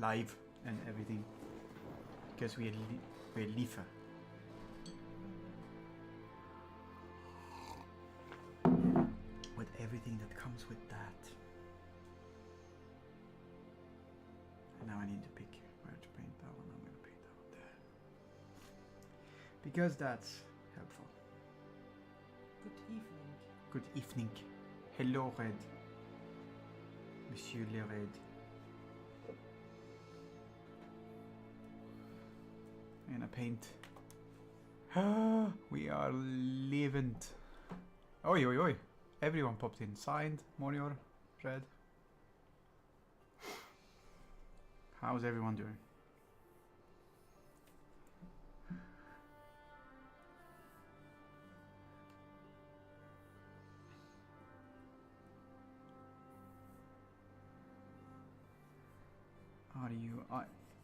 live and everything, because we're liefer. With everything that comes with that. And now I need to pick where to paint that one. I'm going to paint that one there. Because that's helpful. Good evening. Good evening. Hello, Red. Monsieur Le Red. I'm gonna paint. We are living. Oi, oi, oi. Everyone popped in. Signed, Monior, Red. How's everyone doing?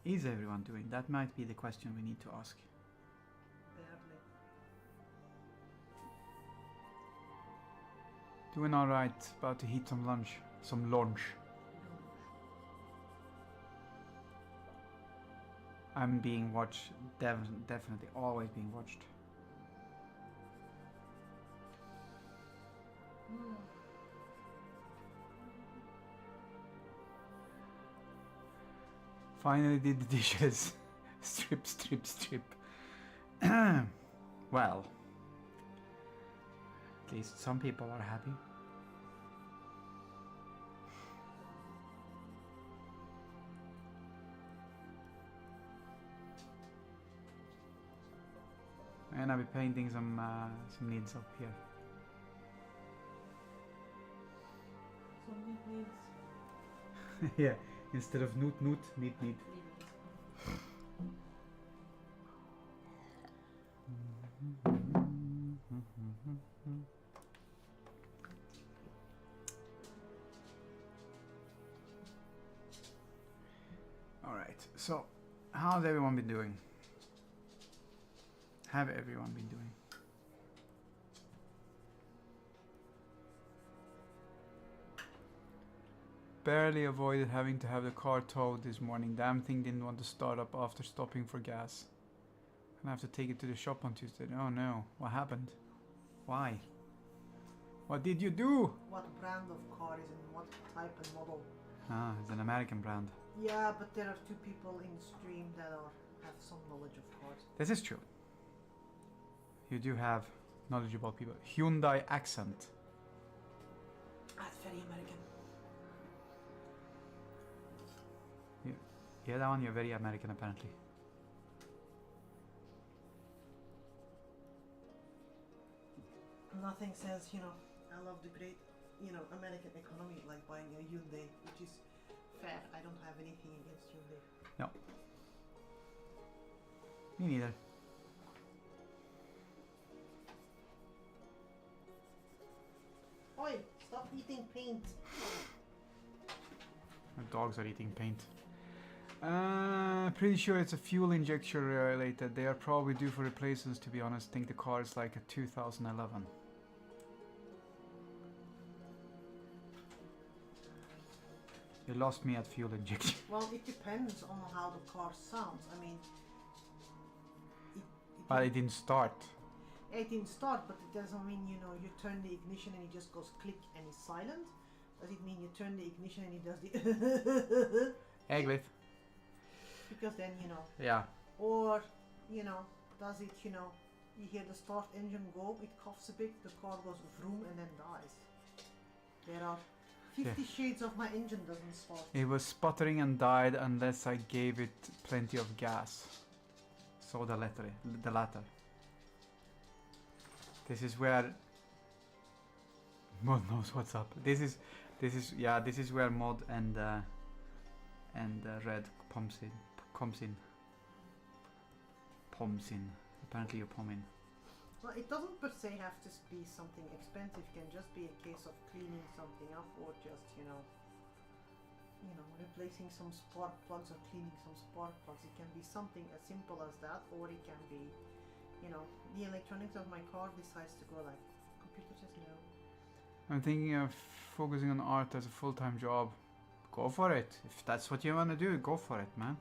Is everyone doing? That might be the question we need to ask. Barely. Doing alright. About to eat some lunch. Some lunch. I'm being watched. Definitely. Always being watched. Finally did the dishes. Strip, strip, strip. Well, at least some people are happy. And I'll be painting some needs up here. Some needs. Yeah, instead of noot, need. Alright, so how's everyone been doing? Have everyone been doing? Barely avoided having to have the car towed this morning. Damn thing didn't want to start up after stopping for gas. And I have to take it to the shop on Tuesday. Oh no, what happened? Why? What did you do? What brand of car is it? What type and model? Ah, it's an American brand. Yeah, but there are two people in the stream that have some knowledge of cars. This is true. You do have knowledgeable people. Hyundai Accent. That's very American. Yeah, that one you're very American apparently. Nothing says, I love the great, American economy like buying a Hyundai, which is fair. I don't have anything against Hyundai. No. Me neither. Oi, stop eating paint. My dogs are eating paint. Pretty sure it's a fuel injection related. They are probably due for replacements, to be honest. I think the car is like a 2011. You lost me at fuel injection. Well, it depends on how the car sounds. I mean... But it didn't start. It didn't start, but it doesn't mean, you turn the ignition and it just goes click and it's silent. Does it mean you turn the ignition and it does the... Egglith. Because then, Yeah. Or, does it, you hear the start engine go, it coughs a bit, the car goes vroom and then dies. There are 50 shades of my engine doesn't start. It was sputtering and died unless I gave it plenty of gas. So the latter. This is where Mod knows what's up. This is where Mod and Red comes in. Apparently you pom in. Well, it doesn't per se have to be something expensive. It can just be a case of cleaning something up, or just replacing some spark plugs or cleaning some spark plugs. It can be something as simple as that, or it can be, the electronics of my car decides to go like, computer says no. I'm thinking of focusing on art as a full-time job. Go for it. If that's what you want to do, go for it, man.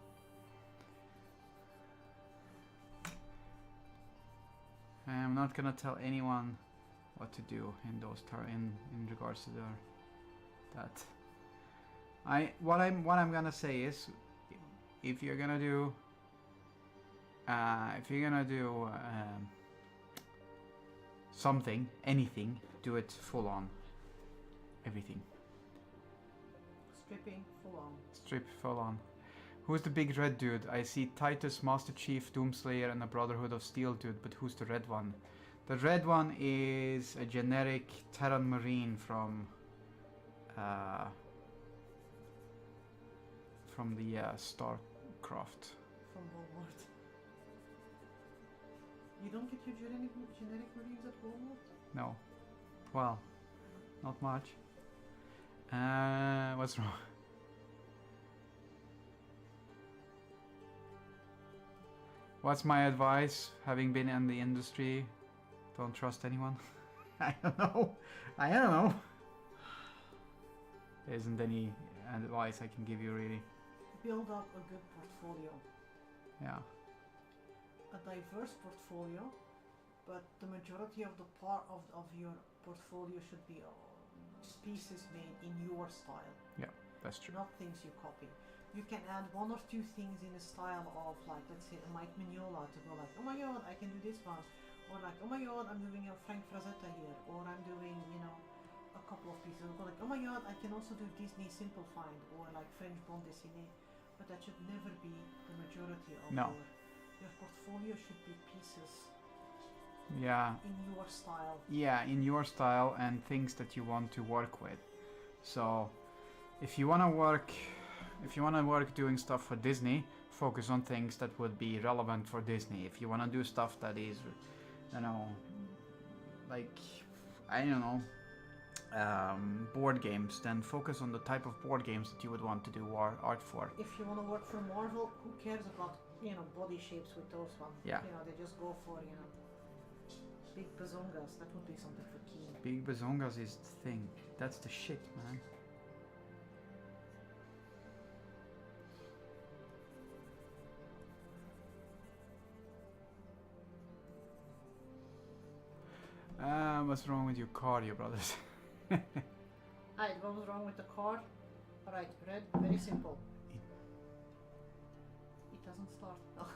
I'm not gonna tell anyone what to do in those in regards to that. What I'm gonna say is, if you're gonna do something, anything, do it full on. Everything. Stripping full on. Strip full on. Who's the big red dude? I see Titus, Master Chief, Doomslayer, and a Brotherhood of Steel dude, but who's the red one? The red one is a generic Terran Marine from the StarCraft. From Walmart. You don't get your generic Marines at Walmart? No. Well, not much. What's wrong? What's my advice, having been in the industry? Don't trust anyone. I don't know. There isn't any advice I can give you, really. Build up a good portfolio. Yeah. A diverse portfolio, but the majority of the part of your portfolio should be pieces made in your style. Yeah, that's true. Not things you copy. You can add one or two things in a style of, like, let's say a Mike Mignola, to go like, oh my god, I can do this one, or like, oh my god, I'm doing a Frank Frazetta here, or I'm doing, you know, a couple of pieces. Or like, oh my god, I can also do Disney Simple Find, or like French bande dessinée, but that should never be the majority of your portfolio. Should be pieces. Yeah. In your style. Yeah, in your style and things that you want to work with. So, if you want to work doing stuff for Disney, focus on things that would be relevant for Disney. If you want to do stuff that is, you know, like, I don't know, board games, then focus on the type of board games that you would want to do art for. If you want to work for Marvel, who cares about, you know, body shapes with those ones? Yeah. You know, they just go for, you know, big bazongas. That would be something for Keen. Big bazongas is the thing. That's the shit, man. What's wrong with your car, you brothers? Alright, what was wrong with the car? Alright, red, very simple. It doesn't start. No.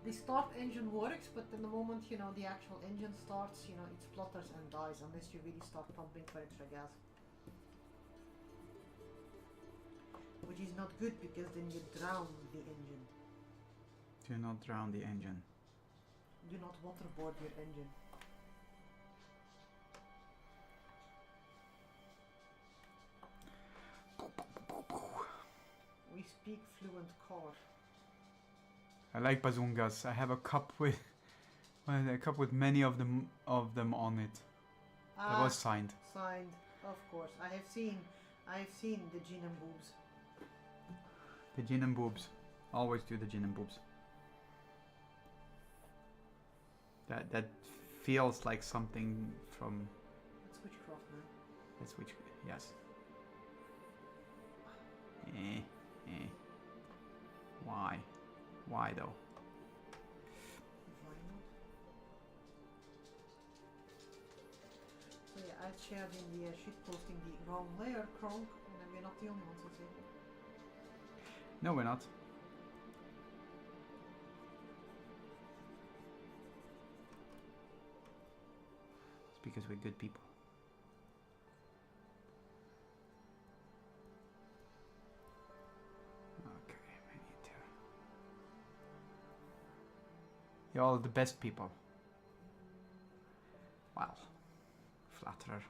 The start engine works, but then the moment, you know, the actual engine starts, you know, it splutters and dies unless you really start pumping for extra gas. Which is not good, because then you drown the engine. Do not drown the engine. Do not waterboard your engine. We speak fluent car. I like bazungas. I have a cup with many of them on it. That was signed. Signed, of course. I have seen the gin and boobs. The gin and boobs. Always do the gin and boobs. That feels like something from. That's witchcraft, man. That's witchcraft. Yes. Why? Why though? Why not? So yeah, I shared in the shit posting the wrong layer, Kronk, and we're not the only ones who say it. No, we're not. It's because we're good people. Okay, we need to. You're all the best people. Wow. Flatterer.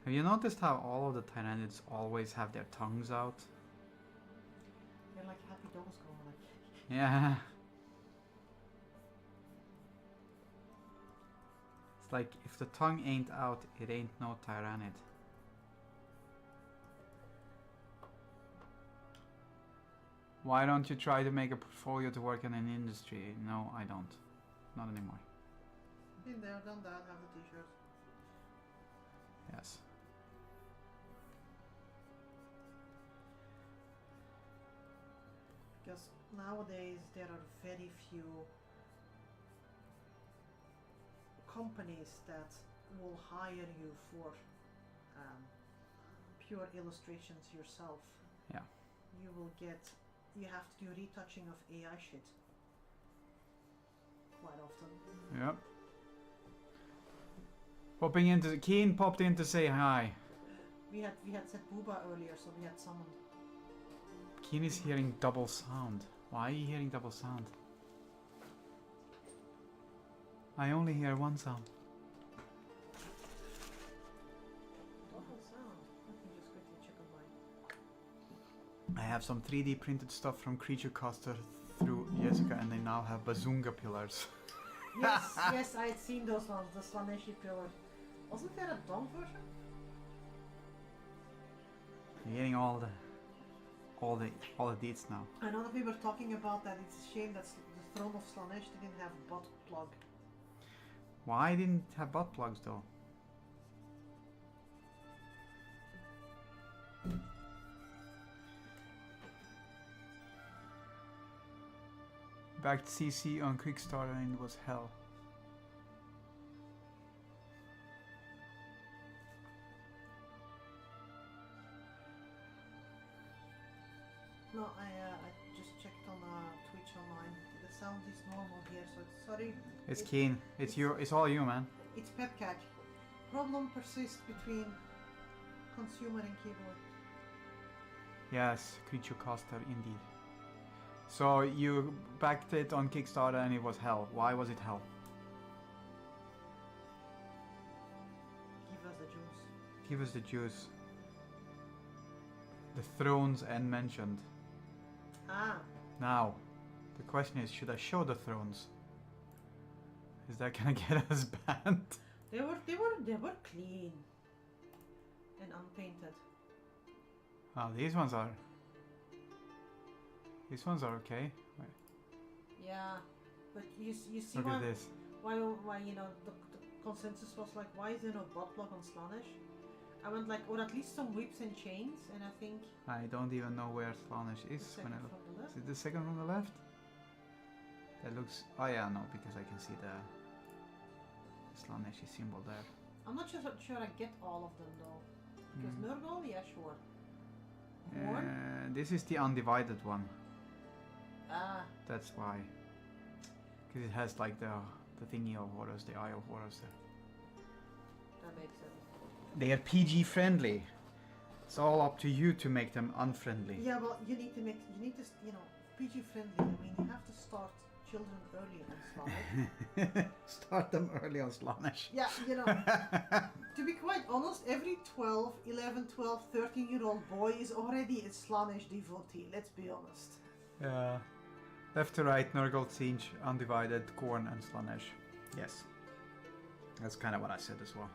Have you noticed how all of the Tyranids always have their tongues out? They're like happy dogs going like. Yeah. It's like, if the tongue ain't out, it ain't no Tyranid. Why don't you try to make a portfolio to work in an industry? No, I don't. Not anymore. Been there, done that, have the t-shirts. Yes. Because nowadays there are very few companies that will hire you for pure illustrations yourself. Yeah. You have to do retouching of AI shit quite often. Yep. Keen popped in to say hi. We had said Booba earlier, so we had someone. Keen is hearing double sound. Why are you hearing double sound? I only hear one sound. Double sound. Let me just quickly check on mine. I have some 3D printed stuff from Creature Caster through Jessica, and they now have bazunga pillars. Yes, yes, I had seen those ones, the Slaneshi pillar. Wasn't there a Dom version? You're getting all the deets now. I know that we were talking about that. It's a shame that the throne of Slanesh didn't have butt plug. Why didn't it have butt plugs though? Backed CC on Kickstarter and it was hell. No, I just checked on Twitch online. The sound is normal here, so it's sorry. It's Keen. It's all you, man. It's Pepcat. Problem persists between consumer and keyboard. Yes, Creature Caster indeed. So you backed it on Kickstarter and it was hell. Why was it hell? Give us the juice. Give us the juice. The thrones end mentioned. Ah, Now, the question is, should I show the thrones? Is that gonna get us banned? they were clean and unpainted. Oh, these ones are okay. Wait, Yeah, but you see look why at this. why you know the consensus was like, why is there no butt plug on Slaanesh? I went like, or at least some whips and chains, and I think I don't even know where Slaanesh is. the second from the left. Is it the second from the left? That looks... Oh yeah, no, because I can see the Slaaneshi symbol there. I'm not sure I get all of them though. Because Mm. Nurgle, yeah, sure. Horn? This is the undivided one. Ah, That's why. Because it has like the thingy of Horus, the Eye of Horus there. that makes sense. They are PG friendly. It's all up to you to make them unfriendly. Yeah, well, you need to, you know, PG friendly. I mean, you have to start children early on Slaanesh. Start them early on Slaanesh. Yeah, you know, to be quite honest, every 11, 12, 13-year-old boy is already a Slaanesh devotee, let's be honest. Yeah. Left to right, Nurgle, Siege, Undivided, Khorne, and Slaanesh. Yes. That's kind of what I said as well.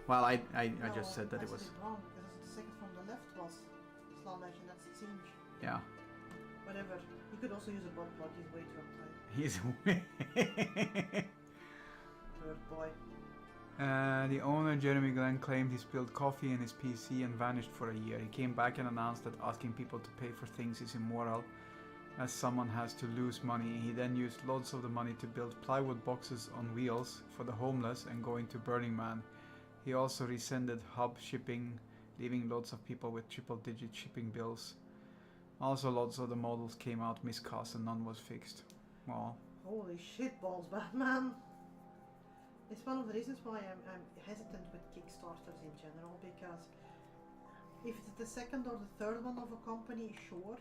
Well, I No, just said that I it was... said wrong, because the second from the left was Slaanesh, and that's Siege. Yeah. Whatever. You could also use a butt plug, he's way too uptight. He's... Bird boy. The owner, Jeremy Glenn, claimed he spilled coffee in his PC and vanished for a year. He came back and announced that asking people to pay for things is immoral, as someone has to lose money. He then used loads of the money to build plywood boxes on wheels for the homeless and go into Burning Man. He also rescinded hub shipping, leaving loads of people with triple-digit shipping bills. Also, lots of the models came out miscast and none was fixed. Well, Holy shit balls, Batman! It's one of the reasons why I'm hesitant with Kickstarters in general, because if it's the second or the third one of a company, sure.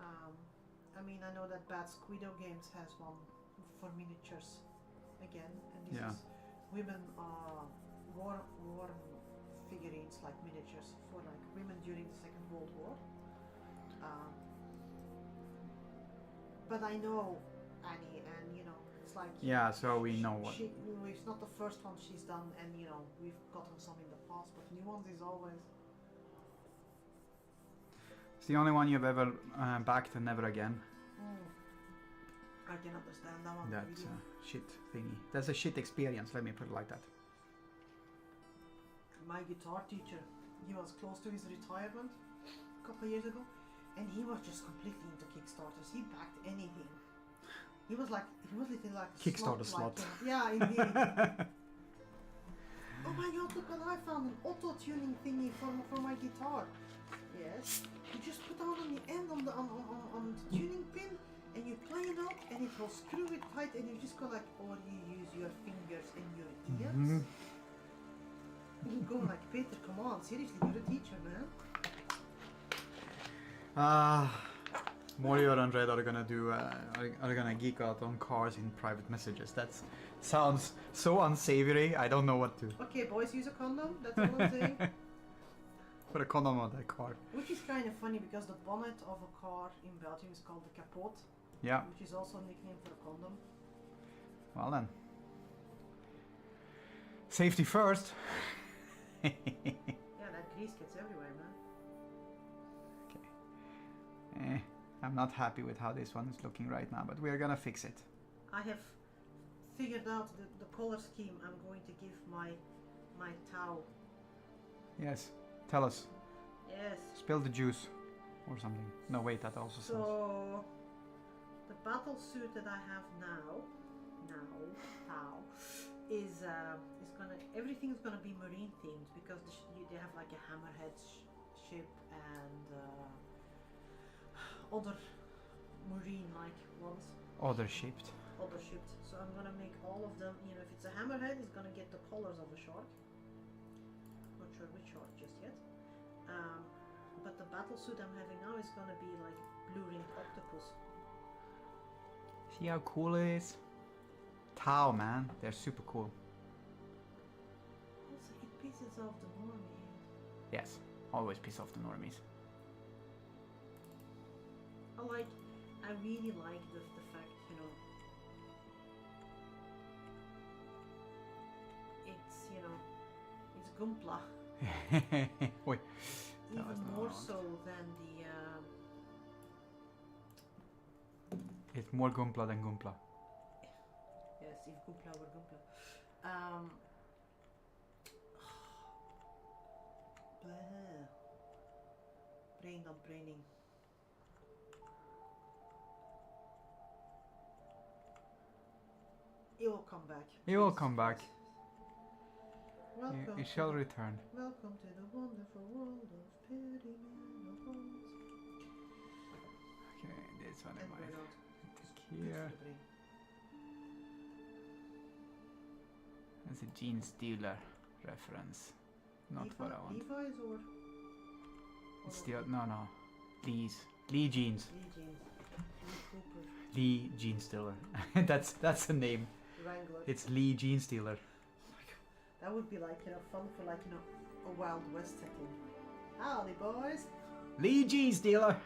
I mean, I know that Bad Squido Games has one for miniatures again, and this Yeah. is women war figurines, like miniatures for like women during the Second World War. But I know Annie, and you know, it's like yeah, so we know what... it's not the first one she's done, and you know, we've gotten some in the past, but new ones is always. It's the only one you've ever backed and never again. I can understand that one. That really. shit thingy. That's a shit experience, let me put it like that. my guitar teacher, he was close to his retirement a couple of years ago, and he was just completely into Kickstarters. He backed anything. He was literally like a Kickstarter slot. Yeah, indeed. Oh my god, look what I found, an auto-tuning thingy for my guitar. Yes. You just put on the end on the tuning pin, and you play it out, and it will screw it tight, and you just go like, or you use your fingers and your ears. You go like, Peter, come on, seriously, you're a teacher, man. Morio and Red are gonna do are gonna geek out on cars in private messages. That sounds so unsavory. I don't know what to. Okay, boys, use a condom. That's all I'm saying. Put a condom on that car. Which is kind of funny because the bonnet of a car in Belgium is called the capot. Yeah. Which is also a nickname for a condom. Well then. Safety first. Yeah, that grease gets everywhere, man. I'm not happy with how this one is looking right now, but we're gonna fix it. I have figured out the color scheme I'm going to give my Tau. Yes. Tell us. Yes. Spill the juice or something. No, wait, that also sounds... So the battle suit that I have now, Tau, is gonna, everything's gonna be marine themed because they have like a hammerhead ship and other marine like ones. Other shaped. Other shipped. So I'm gonna make all of them, you know, if it's a hammerhead, it's gonna get the colors of a shark. Not sure which shark just yet. But the battle suit I'm having now is gonna be like blue ringed octopus. See how cool it is? Tau, man. They're super cool. Also, it pisses off the normies. Yes. Always piss off the normies. I really like the fact, you know, it's Gumpla. Wait. Even more so than the... It's more Gumpla than Gumpla. Yes, if Gumpla were Gumpla. Braining. It will come back. It will come back. Welcome. It shall return. Welcome to the wonderful world of Petty Manacles. Okay, this one I And might we're not. take here. That's a Gene Stealer reference. Not what I want. Levi's or It's the no. Lee Jeans. Lee jeans. Lee Cooper. Lee Jean Stealer. that's the name. Wrangler. It's Lee Jean Stealer. That would be like, you know, fun for like, you know, a Wild West setting. Howdy, boys. Lee Jean Stealer.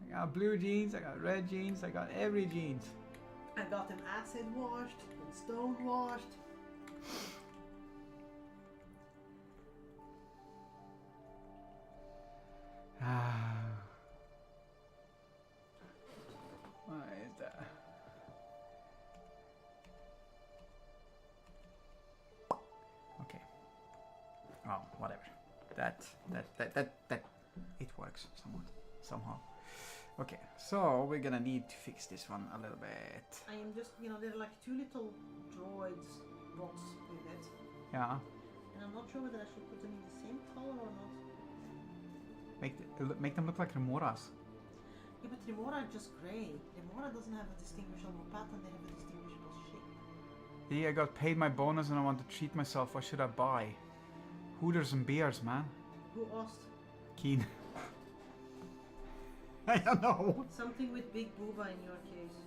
I got blue jeans, I got red jeans, I got every jeans. I got them acid washed and stone washed. What is that? Okay. Oh, whatever. That it works somehow. Okay, so we're gonna need to fix this one a little bit. I am just, you know, they're like two little droids bots with it. Yeah. And I'm not sure whether I should put them in the same color or not. Make them look like remoras. Yeah, but Remora are just grey. Remora doesn't have a distinguishable pattern, they have a distinguishable shape. Yeah, I got paid my bonus and I want to treat myself. What should I buy? Hooters and beers, man. Who asked? Keen. I don't know. Something with big booba in your case.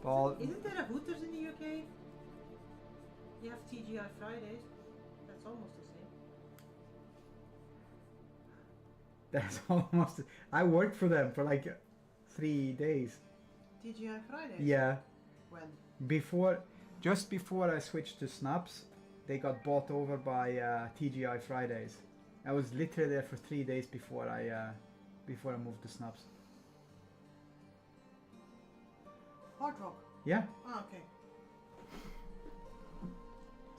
Well, Isn't there a Hooters in the UK? You have TGI Fridays. That's almost the same. that's almost. I worked for them for like 3 days. TGI Fridays? Yeah. When? Just before I switched to Snaps, they got bought over by TGI Fridays. I was literally there for 3 days before I moved to Snaps. Hard Rock? Yeah. Ah, okay.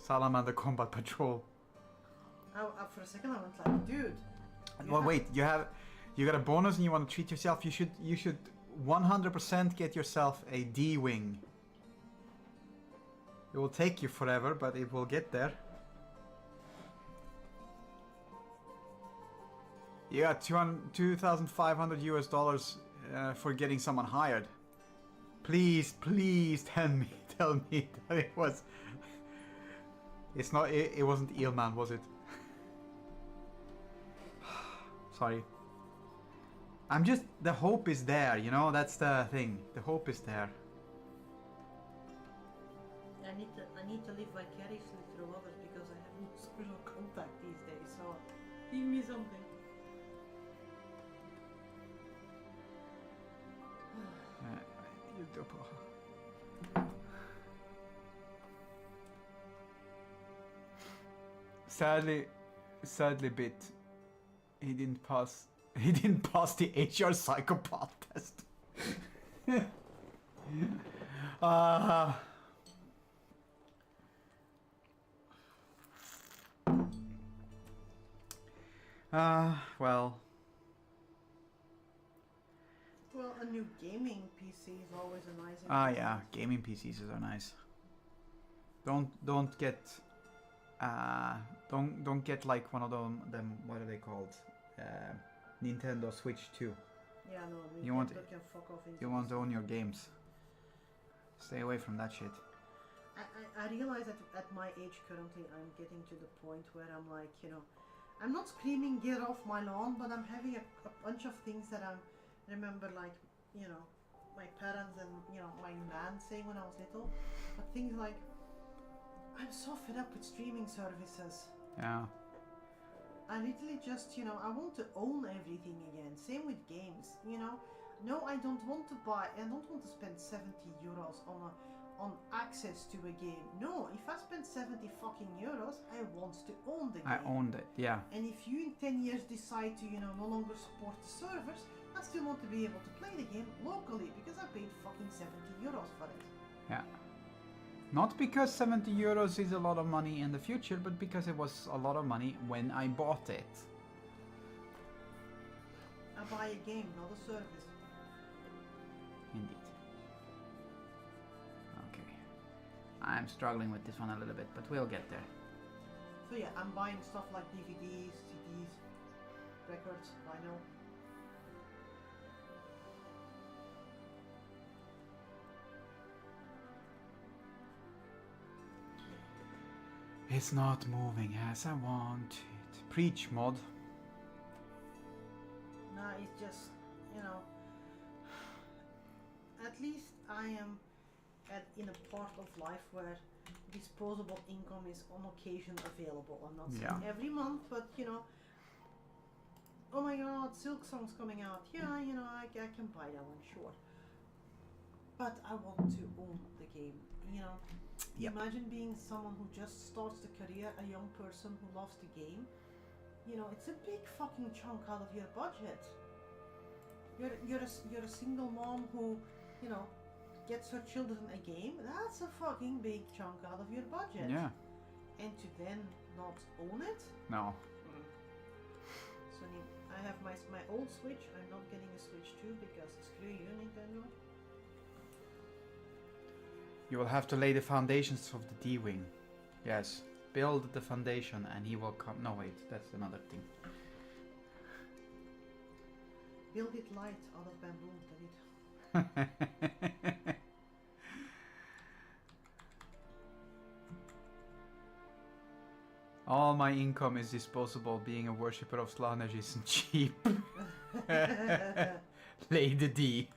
Salamander Combat Patrol. For a second I went like, dude. Well, wait, you got a bonus and you want to treat yourself. You should 100% get yourself a D-wing. It will take you forever, but it will get there. You got $2,500 US for getting someone hired. Please tell me that it was. It's not. It wasn't Eelman, was it? Sorry. I'm just. The hope is there, you know. That's the thing. The hope is there. I need to live vicariously through others because I have no social contact these days. So give me something. Sadly, Bit. He didn't pass the HR psychopath test. Well. Well, a new gaming PC is always a nice. Yeah, gaming PCs are nice. Don't get don't get like one of them what are they called? Nintendo Switch 2. Yeah, no, you want can fuck off into you want to own your games. Stay away from that shit. I realize that at my age currently I'm getting to the point where I'm like, you know, I'm not screaming get off my lawn, but I'm having a bunch of things that I remember, like, you know, my parents and, you know, my nan saying when I was little, but things like, I'm so fed up with streaming services. Yeah. I literally just, you know, I want to own everything again. Same with games, you know. No, I don't want to spend 70 euros on access to a game. No, if I spend 70 fucking euros, I want to own the game. I owned it, yeah. And if you in 10 years decide to, you know, no longer support the servers, I still want to be able to play the game locally because I paid fucking 70 euros for it. Yeah. Not because 70 euros is a lot of money in the future, but because it was a lot of money when I bought it. I buy a game, not a service. Indeed. Okay. I'm struggling with this one a little bit, but we'll get there. So yeah, I'm buying stuff like DVDs, CDs, records, vinyl. It's not moving as I want it. Preach, mod. Nah, it's just, you know, at least I am in a part of life where disposable income is on occasion available. I'm not saying every month, but, you know, oh my god, Silk Song's coming out. Yeah, you know, I can buy that one, sure. But I want to own the game, you know. Imagine being someone who just starts the career, a young person who loves the game. You know, it's a big fucking chunk out of your budget. You're a single mom who, you know, gets her children a game. That's a fucking big chunk out of your budget. Yeah. And to then not own it? No. So I have my old Switch. I'm not getting a Switch 2 because screw you, Nintendo. You will have to lay the foundations of the D-Wing. Yes. Build the foundation and he will come. No, wait. That's another thing. Build it light out of bamboo, David. All my income is disposable. Being a worshipper of Slanesh isn't cheap. Lay the D.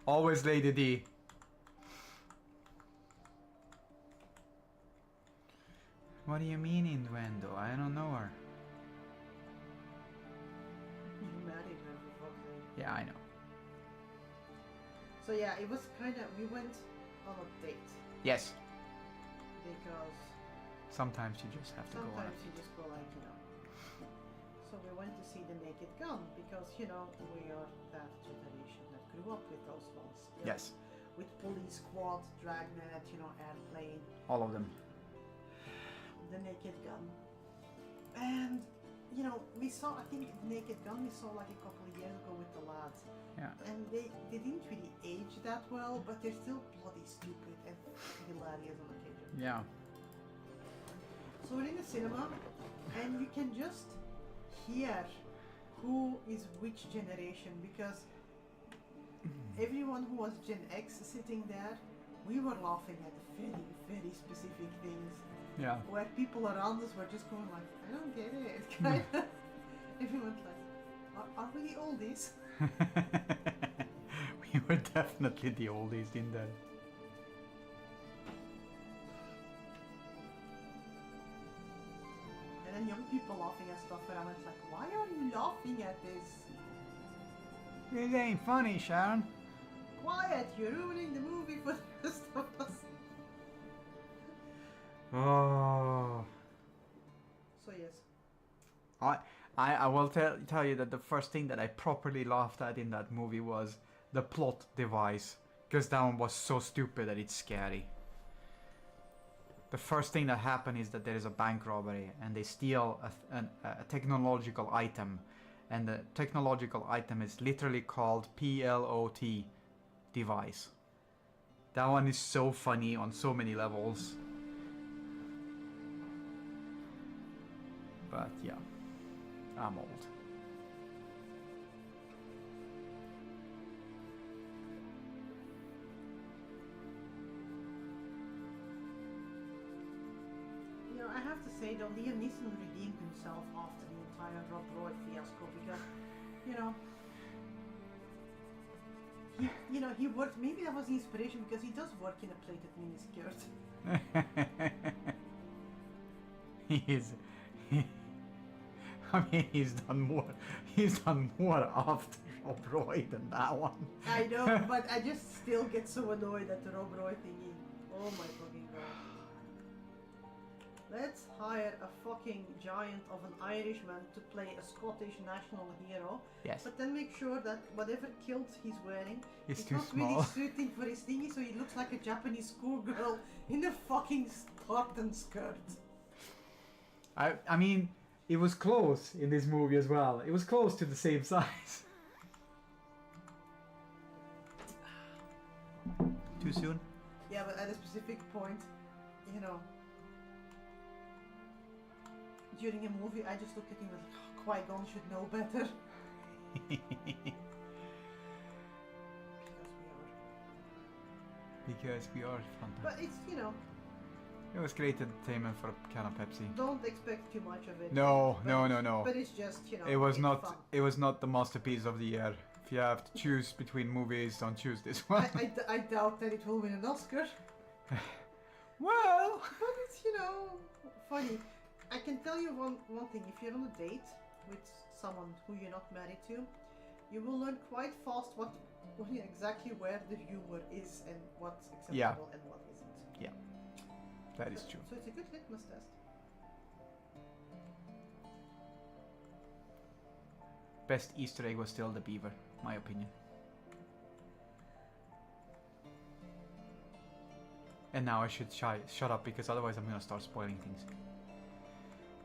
Always lay the D. What do you mean, Innuendo? I don't know her. You married her, for fuck's sake. Yeah, I know. So yeah, it was kind of, we went on a date. Yes. Because sometimes you just have to go on a date. Sometimes you just go like, you know. So we went to see The Naked Gun because, you know, we are that generation that grew up with those ones. Yes. With Police Squad, Dragnet, you know, Airplane. All of them. the Naked Gun. And, you know, we saw, I think the Naked Gun we saw like a couple of years ago with the lads. Yeah. And they didn't really age that well, but they're still bloody stupid and hilarious on occasion. Yeah. So we're in the cinema, and you can just hear who is which generation, because everyone who was Gen X sitting there, we were laughing at very, very specific things. Yeah. Where people around us were just going like, I don't get it. Kind of. Everyone's like, are we the oldies? We were definitely the oldies in there. And then young people laughing at stuff, and I went like, why are you laughing at this? It ain't funny, Sharon. Quiet, you're ruining the movie for the rest of us. Oh. So yes. I will tell you that the first thing that I properly laughed at in that movie was the plot device, because that one was so stupid that it's scary. The first thing that happened is that there is a bank robbery and they steal a technological item, and the technological item is literally called PLOT device. That one is so funny on so many levels. But yeah, I'm old. You know, I have to say though, Liam Neeson redeemed himself after the entire Rob Roy fiasco, because, he worked, maybe that was the inspiration, because he does work in a plated miniskirt. He is. I mean, he's done more after Rob Roy than that one. I know, but I just still get so annoyed at the Rob Roy thingy. Oh my fucking god. Let's hire a fucking giant of an Irishman to play a Scottish national hero. Yes. But then make sure that whatever kilt he's wearing It's is too not small. really suiting for his thingy, so he looks like a Japanese schoolgirl in a fucking tartan skirt. I mean, it was close in this movie as well. It was close to the same size. Too soon? Yeah, but at a specific point, during a movie, I just look at him and like, Qui-Gon should know better. Because we are fantastic. But it's, It was great entertainment for a can of Pepsi. don't expect too much of it. No, but no, no, no. But it's just, It was it's not. fun. It was not the masterpiece of the year. If you have to choose between movies, don't choose this one. I doubt that it will win an Oscar. Well, But it's, funny. I can tell you one thing. If you're on a date with someone who you're not married to, you will learn quite fast exactly where the humor is and what's acceptable Yeah. and what isn't. that is true. So it's a good litmus test. Best Easter egg was still the beaver, my opinion. And now I should shut up, because otherwise I'm gonna start spoiling things.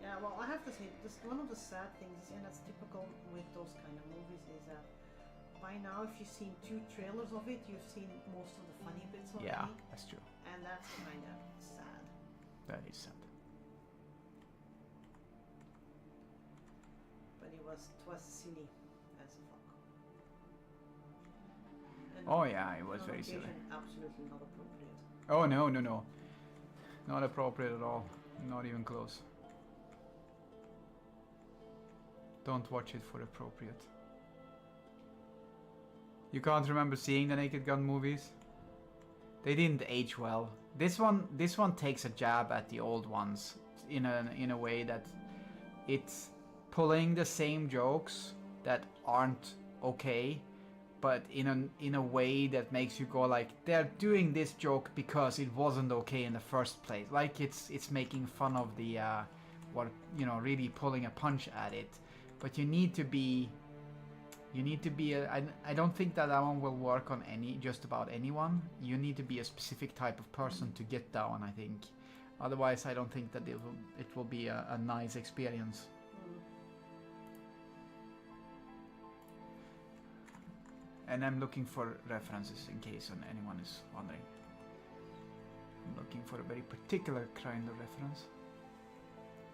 Yeah, well, I have to say, one of the sad things, and that's typical with those kind of movies, is that by now, if you've seen 2 trailers of it, you've seen most of the funny bits already. Yeah, that's true. And that's kind of sad. That is sad. But it was silly as fuck. And Oh yeah, it was on very silly. occasion, absolutely not appropriate. Oh no, no, no. Not appropriate at all. Not even close. Don't watch it for appropriate. You can't remember seeing the Naked Gun movies? They didn't age well. This one takes a jab at the old ones in a way that it's pulling the same jokes that aren't okay, but in a way that makes you go like, they're doing this joke because it wasn't okay in the first place. Like it's making fun of the really pulling a punch at it. But you need to be I don't think that one will work on just about anyone. You need to be a specific type of person to get that one, I think. Otherwise, I don't think that it will be a nice experience. And I'm looking for references in case anyone is wondering. I'm looking for a very particular kind of reference.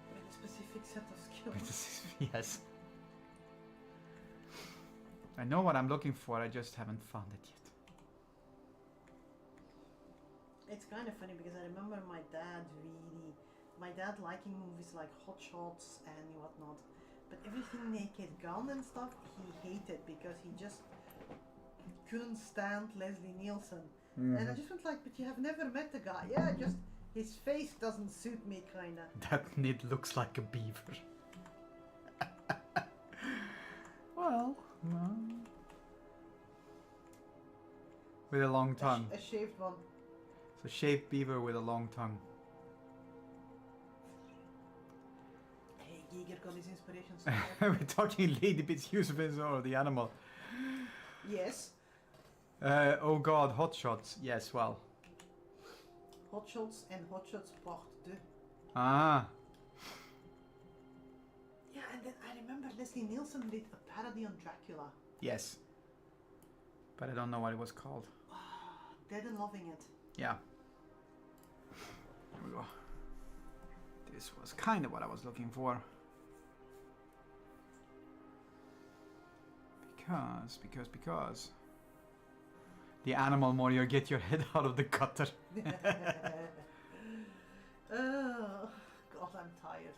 With a specific set of skills. Yes. I know what I'm looking for, I just haven't found it yet. It's kind of funny because I remember my dad liking movies like Hot Shots and whatnot, but everything Naked Gun and stuff he hated because he just couldn't stand Leslie Nielsen. And I just went like, but you have never met the guy. Yeah, just his face doesn't suit me, kinda. That Nid looks like a beaver. Well, with a long tongue. A shaved one. So shaved beaver with a long tongue. Hey, Giger got his inspirations. We're talking Lady Bitz or the animal. Yes. Oh god, Hot Shots. Yes, well. Hot Shots and Hot Shots Part 2. Ah. Yeah, and then I remember Leslie Nielsen did a parody on Dracula. Yes. But I don't know what it was called. Dead and Loving It. Yeah. There we go. This was kind of what I was looking for. Because. The animal warrior, get your head out of the gutter. Oh, God, I'm tired.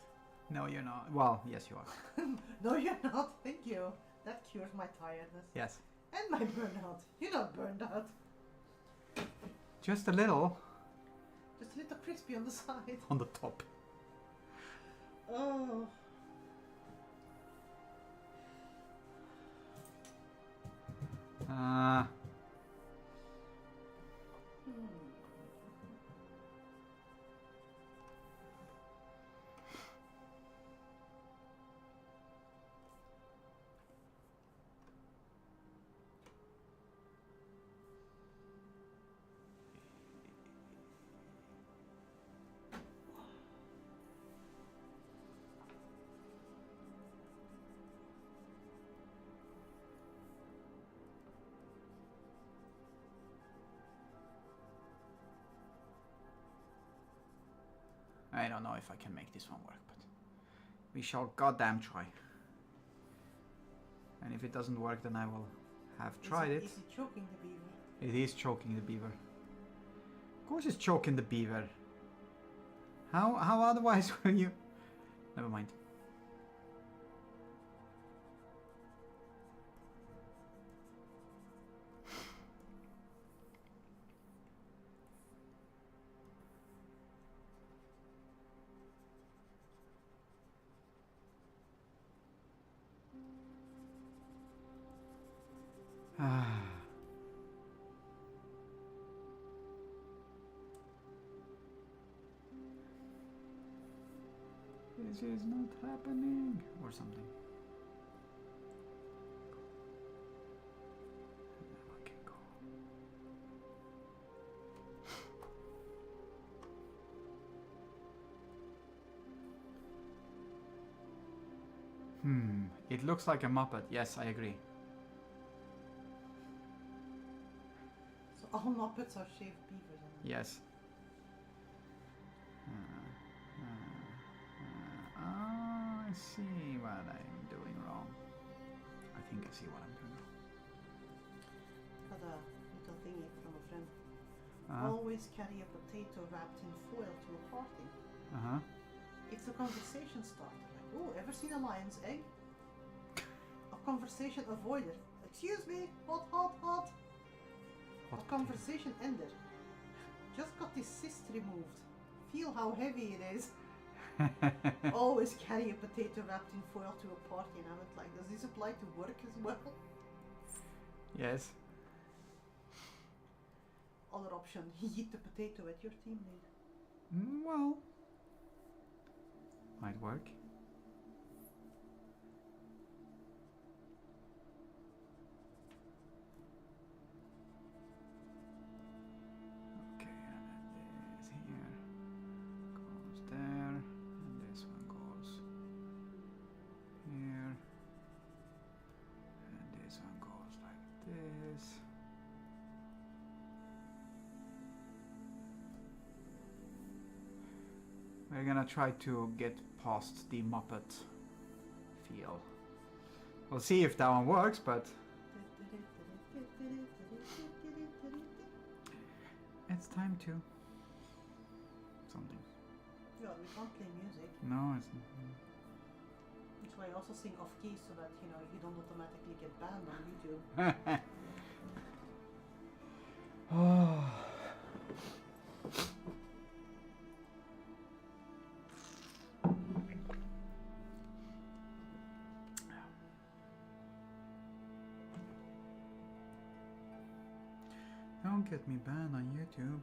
No, you're not. Well, yes, you are. No, you're not. Thank you. That cures my tiredness. Yes. And my burnout. You're not burned out. Just a little. Just a little crispy on the side. On the top. Oh. I don't know if I can make this one work, but we shall goddamn try. And if it doesn't work, then I will have tried it. Is it choking the beaver? It is choking the beaver. Of course it's choking the beaver. How otherwise will you... Never mind. This is not happening, or something. Okay, go. It looks like a Muppet. Yes, I agree. So all Muppets are shaved beavers. Yes. I see what I'm doing wrong. I think I see what I'm doing wrong. Got a little thingy from a friend. Always carry a potato wrapped in foil to a party. It's a conversation starter. Like, oh, ever seen a lion's egg? A conversation avoider. Excuse me, hot, hot, hot. A conversation ender. Just got this cyst removed. Feel how heavy it is. Always carry a potato wrapped in foil to a party, and I went like, does this apply to work as well? Yes. Other option, eat the potato at your team lead. Well, might work. Okay, and then this here. We're gonna try to get past the Muppet feel. We'll see if that one works, but it's time to something. Yeah, we can't play music. No, it's That's why I also sing off key so that you don't automatically get banned on YouTube. Oh. Don't get me banned on YouTube.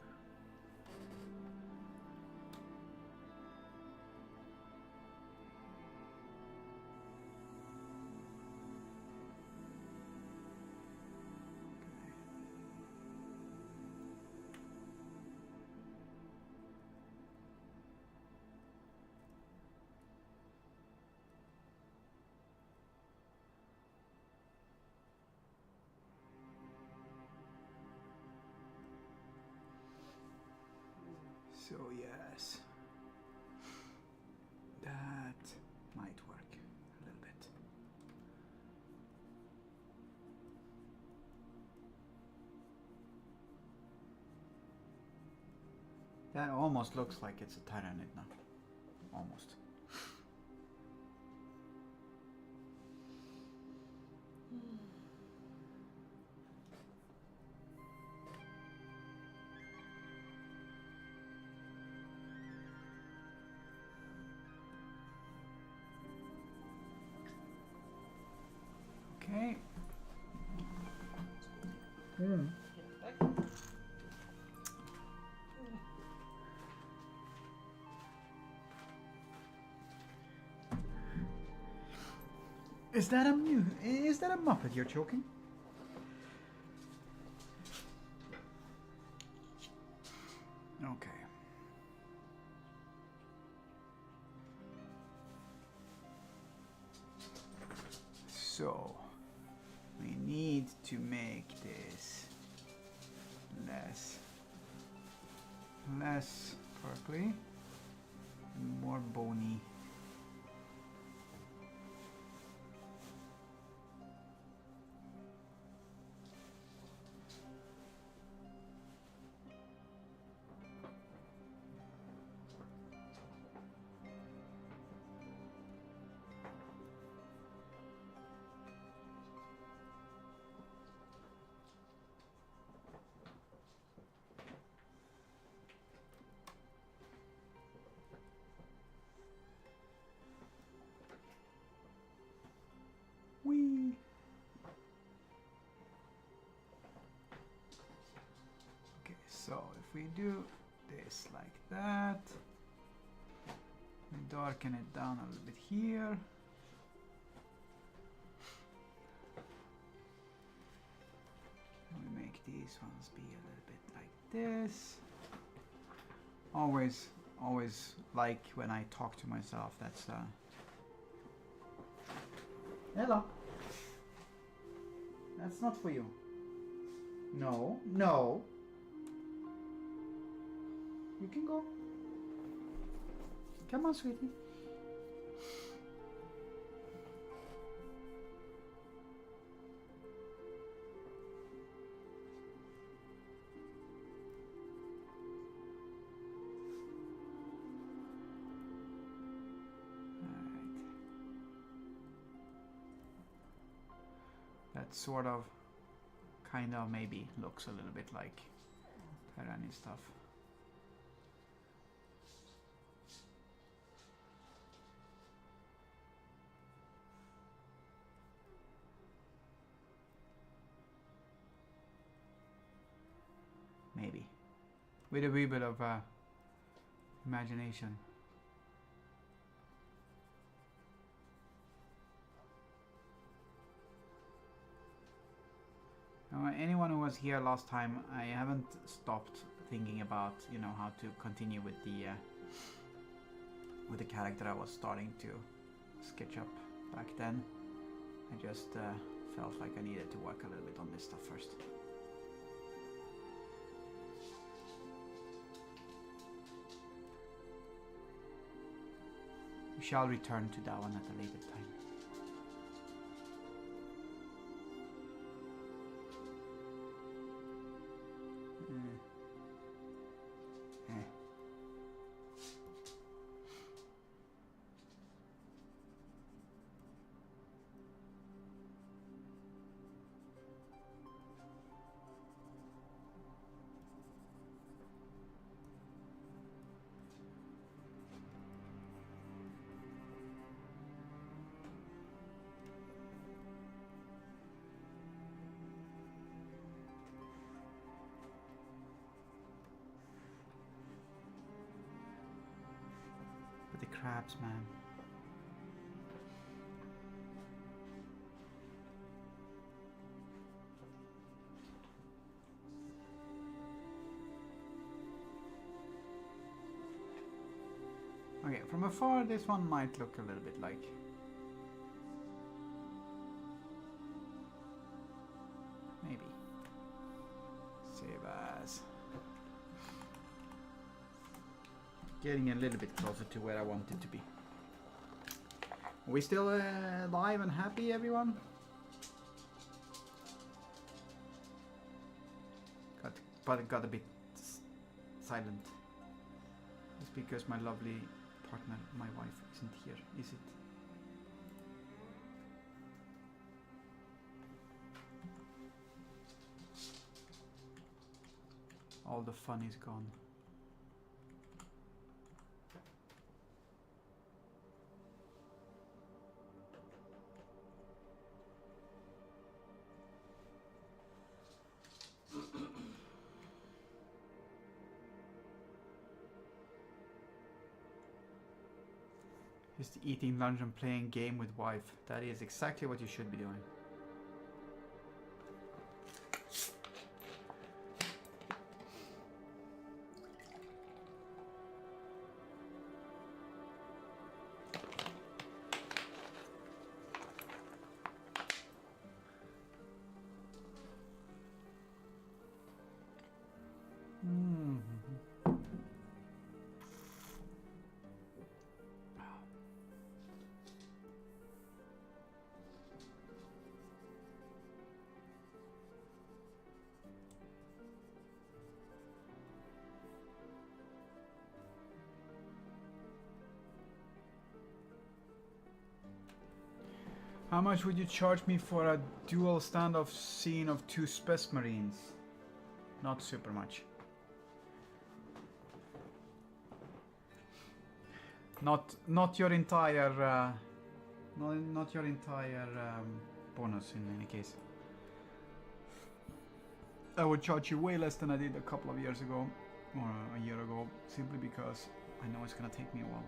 So yes, that might work a little bit. That almost looks like it's a Tyrannid now. Almost. Okay. Is that a Muppet you're choking? Okay. So we need to make this less purpley and more bony. Whee! Okay, so if we do this like that, we darken it down a little bit here. We make these ones be a little bit like this. Always like when I talk to myself, that's Ella, that's not for you. No, no. You can go. Come on, sweetie. That sort of, kind of, maybe looks a little bit like Tyrannid stuff. Maybe. With a wee bit of imagination. Anyone who was here last time, I haven't stopped thinking about, how to continue with the character I was starting to sketch up back then. I just felt like I needed to work a little bit on this stuff first. We shall return to that one at a later time. The crabs, man. Okay, from afar this one might look a little bit like maybe save as. Getting a little bit closer to where I want it to be. Are we still live and happy, everyone? Got a bit silent. It's because my lovely partner, my wife, isn't here, is it? All the fun is gone. Just eating lunch and playing game with wife. That is exactly what you should be doing. How much would you charge me for a dual standoff scene of 2 Spec Marines? Not super much. Not your entire not your entire bonus in any case. I would charge you way less than I did a couple of years ago or a year ago, simply because I know it's gonna take me a while.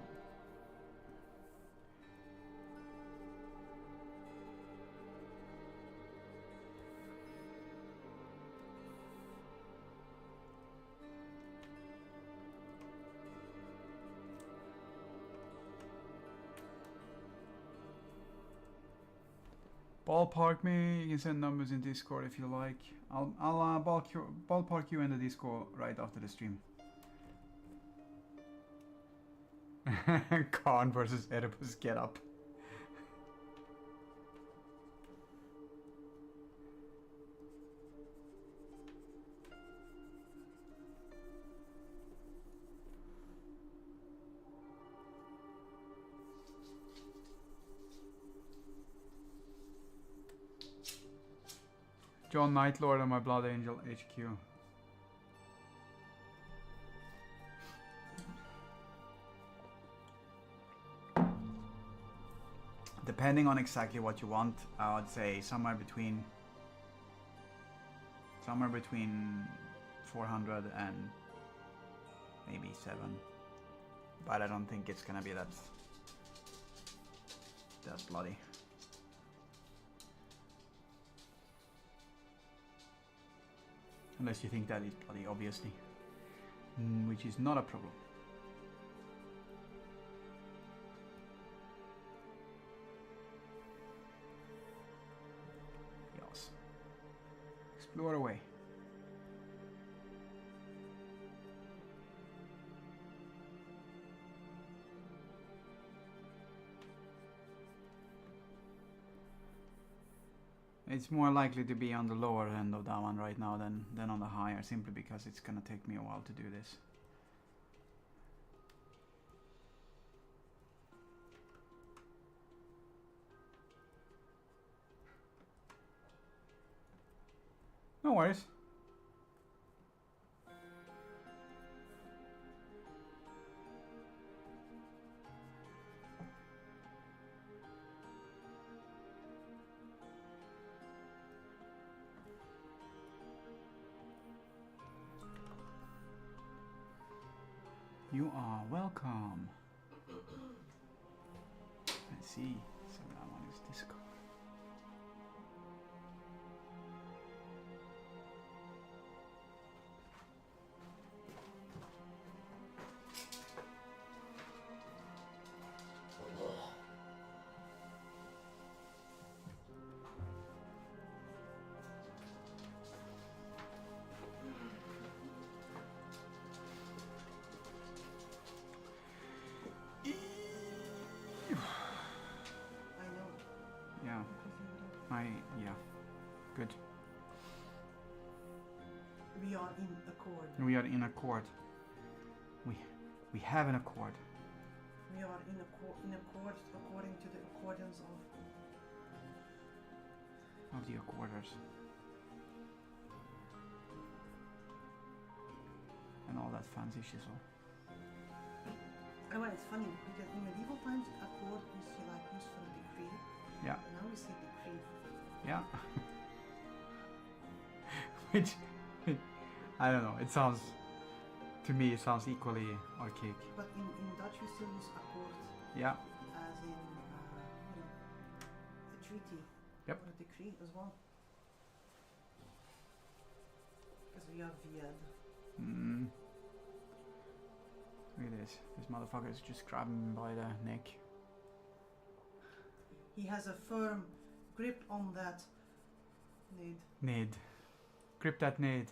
Ballpark me. You can send numbers in Discord if you like. I'll ballpark you in the Discord right after the stream. Khan versus Oedipus, get up. John Nightlord and my Blood Angel HQ. Depending on exactly what you want, I would say somewhere between 400 and maybe 7. But I don't think it's gonna be that bloody. Unless you think that is bloody, obviously. Which is not a problem. Yes. Explore away. It's more likely to be on the lower end of that one right now than on the higher, simply because it's gonna take me a while to do this. No worries. You are welcome. Let's see. So that one is this color. I know. Yeah. Yeah. Good. We are in accord. We are in accord. We have an accord. We are in accord according to the accordance Of the accorders. And all that fancy shizzle. And well, it's funny because in medieval times, accord is used for a decree. Yeah. And now we say decree. Yeah. Which, I don't know, it sounds, to me it sounds equally archaic. But in Dutch we still use accord Yeah. as in a treaty. Yep. Or a decree as well. Because we are viad. Mm. Look at this. This motherfucker is just grabbing me by the neck. He has a firm grip on that need. Nade. Grip that nade.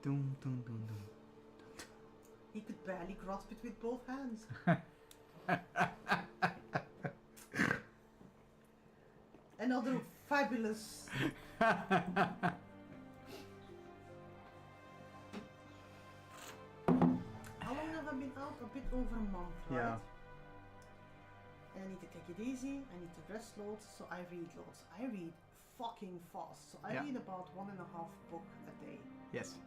Doom, doom, doom, doom. He could barely grasp it with both hands. Another fabulous. How long have I been out? A bit over a month, right? Yeah. And I need to take it easy. I need to rest loads, so I read loads. I read fucking fast. So I Yeah. read about 1.5 book a day. Yes.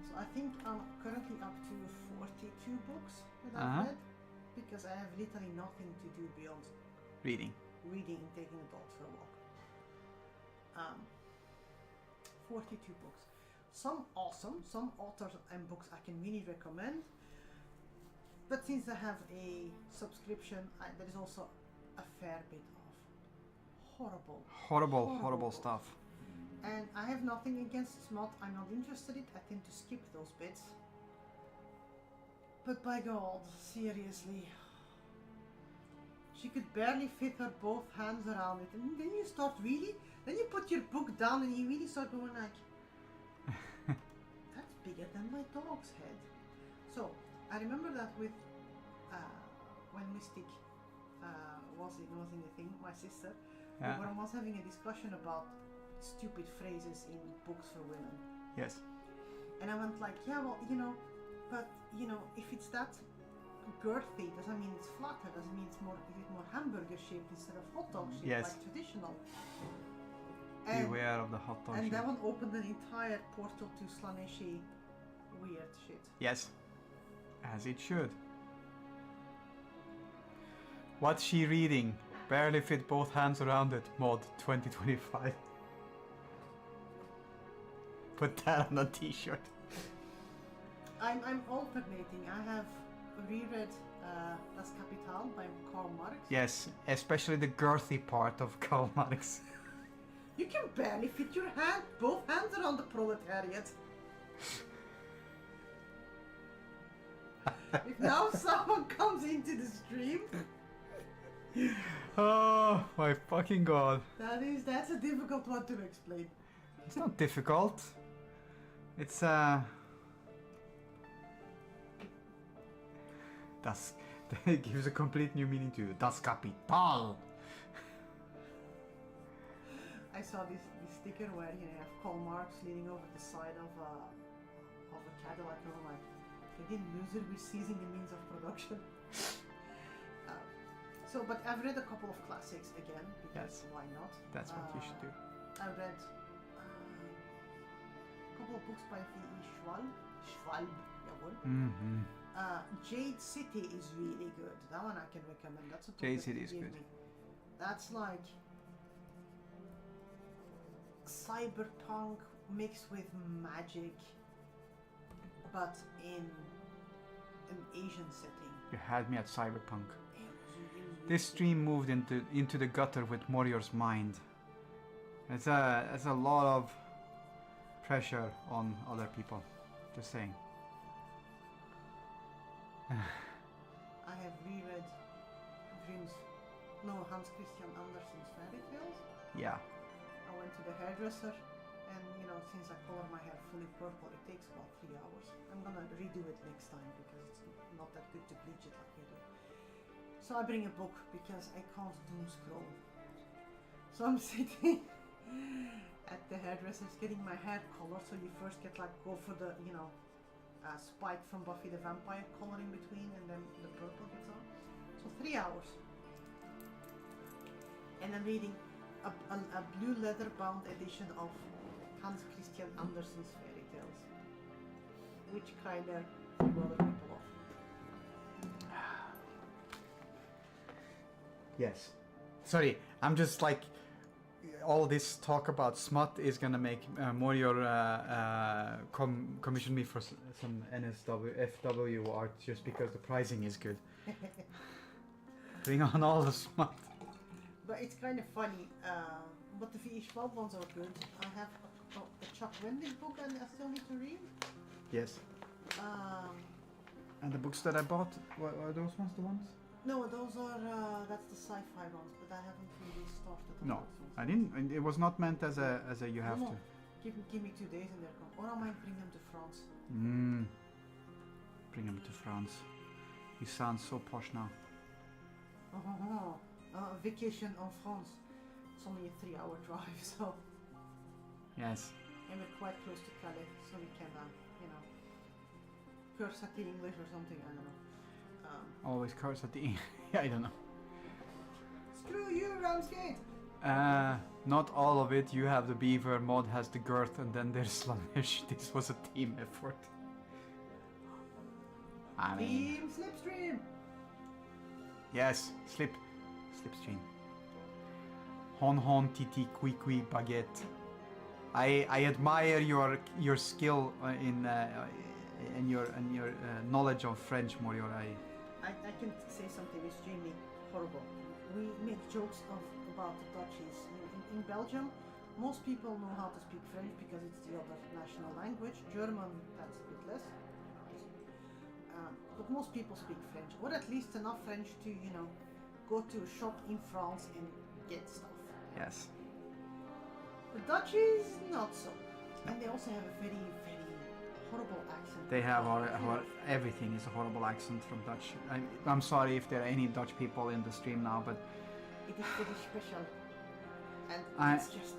So I think I'm currently up to 42 books that I've Uh-huh. read, because I have literally nothing to do beyond Reading. reading and taking the dogs for a walk. 42 books. Some awesome, some authors and books I can really recommend. But since I have a subscription, there is also a fair bit of horrible books. Stuff. And I have nothing against smut. I'm not interested in it. I tend to skip those bits. But by God, seriously. She could barely fit her both hands around it. And then you start really, then you put your book down and you really start going like, that's bigger than my dog's head. So, I remember that with, when Mystic was in the thing, my sister, Yeah. we were once having a discussion about stupid phrases in books for women. Yes. And I went like, yeah, well, but if it's that girthy, doesn't mean it's flatter, doesn't mean it's more hamburger shaped instead of hot dog shaped, Yes. like traditional. And, Beware of the hot dog and shit. that one opened an entire portal to Slaneshi weird shit. Yes. As it should. What's she reading? Barely fit both hands around it. Mod 2025. Put that on a t-shirt. I'm alternating. I have reread Das Kapital by Karl Marx. Yes, especially the girthy part of Karl Marx. You can barely fit your both hands around the proletariat. If now someone comes into the stream, Oh my fucking god. that's a difficult one to explain. It's not difficult. It's Das it gives a complete new meaning to Das Kapital. I saw this sticker where you have call marks leading over the side of a Cadillac, and I'm like, they didn't lose it with seizing the means of production. But I've read a couple of classics again because why not? That's what you should do. I read a couple of books by V.E. Schwalb, jawohl. Mm-hmm. Jade City is really good. That one I can recommend. That's a book Jade that City he is gave good. me. That's like cyberpunk mixed with magic, but in an Asian setting. You had me at cyberpunk. It was This stream moved into the gutter with Morior's mind. It's a lot of pressure on other people. Just saying. I have reread Hans Christian Andersen's fairy tales. Yeah. I went to the hairdresser, and since I color my hair fully purple, it takes about 3 hours. I'm gonna redo it next time because it's not that good to bleach it like I do. So I bring a book because I can't doom scroll. So I'm sitting at the hairdresser's getting my hair colored. So you first go for the Spike from Buffy the Vampire color in between, and then the purple gets on. So 3 hours. And I'm reading a blue leather bound edition of Hans Christian Andersen's fairy tales, which kind of threw other people off. Yes. Sorry, I'm just like, all this talk about smut is gonna make Morior commission me for some NSFW art just because the pricing is good. Bring on all the smut. But it's kind of funny. But the V.E. Schwab ones are good. I have a Chuck Wendig book and I still need to read. Yes. And the books that I bought, are those ones the ones? No, those are that's the sci-fi ones, but I haven't really started on No, those ones. I didn't. It was not meant as a you have No. to. Give me 2 days and they're gone. Or I might bring them to France. Bring him to France. He sounds so posh now. Vacation en France. It's only a 3-hour drive, so. Yes. And we're quite close to Calais, so we can, curse at the English or something. I don't know. Always curse at the end. I don't know. Screw you, Ramsgate! Not all of it. You have the beaver, Mod has the girth, and then there's Slanish. This was a team effort. I mean, Team Slipstream! yes, slipstream. Hon hon titi qui qui baguette. I admire your skill in your knowledge of French, Morior. I can say something extremely horrible. We make jokes about the Dutchies. In Belgium, most people know how to speak French because it's the other national language. German, that's a bit less. But most people speak French, or at least enough French to, go to a shop in France and get stuff. Yes. The Dutchies, not so. And they also have a very, very horrible accent. They have everything is a horrible accent from Dutch. I'm sorry if there are any Dutch people in the stream now, but it is very special. And it's just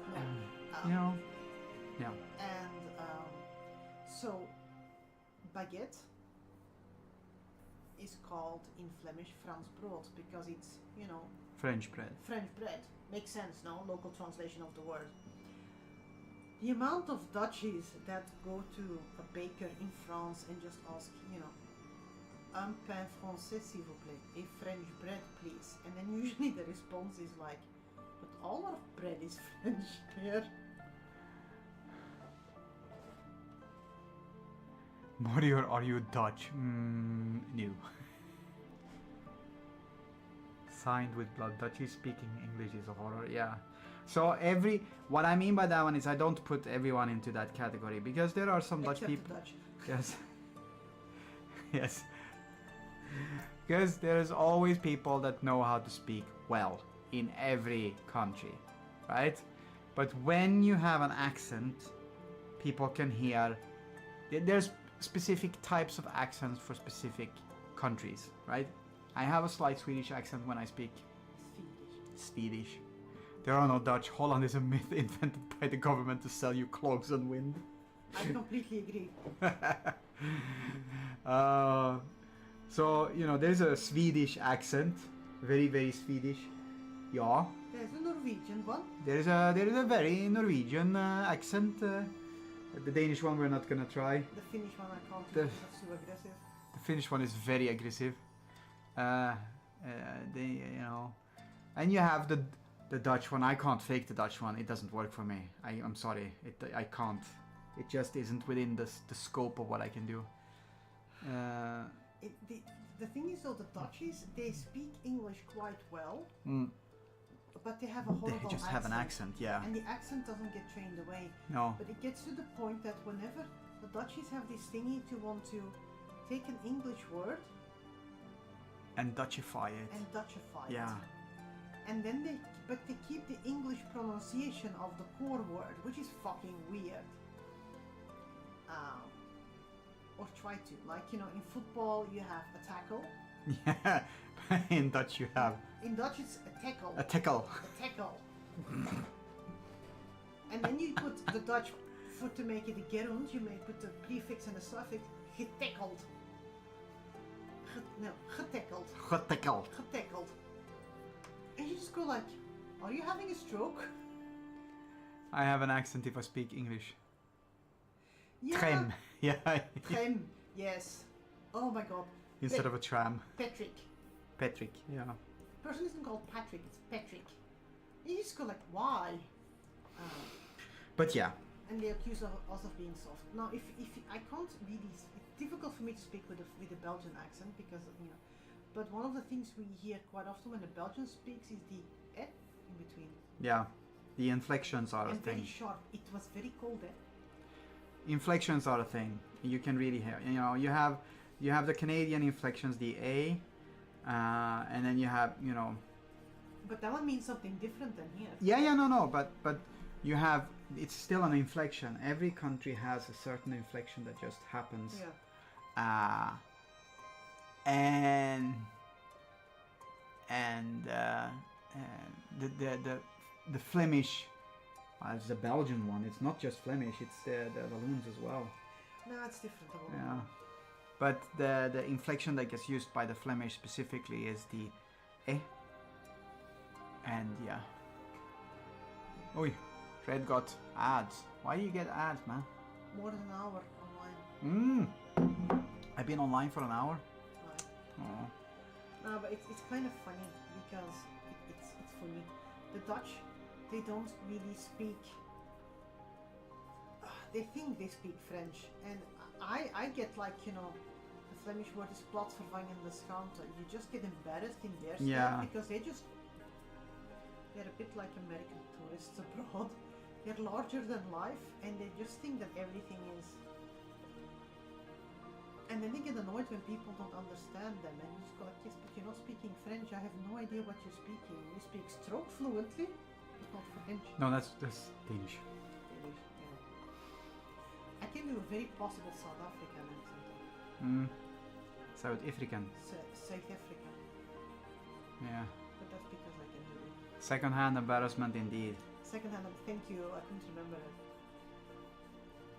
no. Yeah. And so baguette is called in Flemish Frans brood because it's, French bread. French bread. Makes sense, no? Local translation of the word. The amount of Dutchies that go to a baker in France and just ask, un pain français s'il vous plaît, a French bread please. And then usually the response is like, but all our bread is French here. Morior, are you Dutch? No. Signed with blood. Dutchies speaking English is a horror. Yeah. So what I mean by that one is I don't put everyone into that category because there are some Dutch people. Dutch. Yes. Yes. Because there's always people that know how to speak well in every country, right? But when you have an accent, people can hear. There's specific types of accents for specific countries, right? I have a slight Swedish accent when I speak Swedish. There are no Dutch. Holland is a myth invented by the government to sell you cloaks on wind. I completely agree. So, you know, there's a Swedish accent. Very, very Swedish. Yeah. There's a Norwegian one. There is a very Norwegian accent. The Danish one we're not gonna try. The Finnish one I can't The- do because that's too aggressive. The Finnish one is very aggressive. You know, and you have the Dutch one. I can't fake the Dutch one. It doesn't work for me. I'm sorry. I can't. It just isn't within the scope of what I can do. The thing is though, the Dutchies, they speak English quite well, but they have a They horrible just have an accent, yeah. And the accent doesn't get trained away. No. But it gets to the point that whenever the Dutchies have this thingy to want to take an English word And Dutchify it. and Dutchify Yeah. it. And then they keep the English pronunciation of the core word, which is fucking weird. Or try to. Like, you know, in football you have a tackle. Yeah. In Dutch you have In Dutch it's a tackle. a tackle. A tackle. And then you put the Dutch, for to make it a gerund, you may put the prefix and the suffix, getackled. Getackled. Tackle. Getackled. And you just go like, are you having a stroke? I have an accent if I speak English. Yeah. Tram. Yeah. Tram. Yes. Oh my god. Instead of a tram. Patrick. Patrick. Yeah. Person isn't called Patrick, it's Patrick. You just go like, why? But yeah. And they accuse us of being soft. Now, if I can't really, it's difficult for me to speak with a Belgian accent because you know. But one of the things we hear quite often when a Belgian speaks is the in between. Yeah. The inflections are a And thing. very sharp. It was very cold. Inflections are a thing. You can really hear. You know, you have the Canadian inflections, the A, and then you have, you know. But that one means something different than here. Yeah, no, but you have. It's still an inflection. Every country has a certain inflection that just happens. Yeah. And the Flemish, it's the Belgian one. It's not just Flemish. It's the Walloons as well. No, it's different. Yeah. But the inflection that gets used by the Flemish specifically is the eh. And yeah. Oi, Fred got ads. Why do you get ads, man? More than an hour online. I've been online for an hour. Right. Oh. No, but it's kind of funny because it's funny. The Dutch, they don't really speak. They think they speak French, and I get like, you know, the Flemish word is plaatsvervangende schaamte. You just get embarrassed in their style Yeah. because they're a bit like American tourists abroad. They're larger than life, and they just think that everything is. And then they get annoyed when people don't understand them, and you just go like, yes, but you're not speaking French. I have no idea what you're speaking. You speak stroke fluently, but not French. No, that's Danish. English, yeah. I can do a very possible South African accent. South African. South Africa. Yeah. But that's because I can do it. Second-hand embarrassment indeed. Second hand, thank you. I couldn't remember it.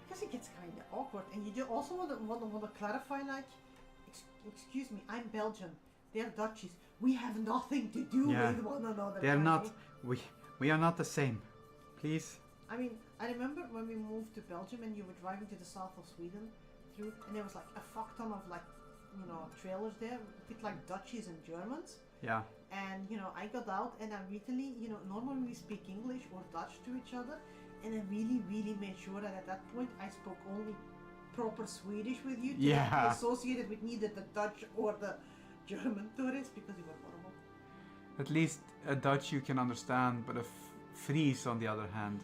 Because it gets kind of awkward, and you also want to clarify, like, excuse me, I'm Belgian. They're Dutchies. We have nothing to do Yeah. with one another. They're kind of not. thing. We are not the same. Please. I mean, I remember when we moved to Belgium and you were driving to the south of Sweden through, and there was like a fuck ton of like, you know, trailers there, a bit like Dutchies and Germans. Yeah. And you know, I got out and I really, you know, normally we speak English or Dutch to each other, and I really made sure that at that point I spoke only proper Swedish with you to not Yeah. be associated with neither the Dutch or the German tourists because you were horrible. At least a Dutch you can understand, but a Fries on the other hand.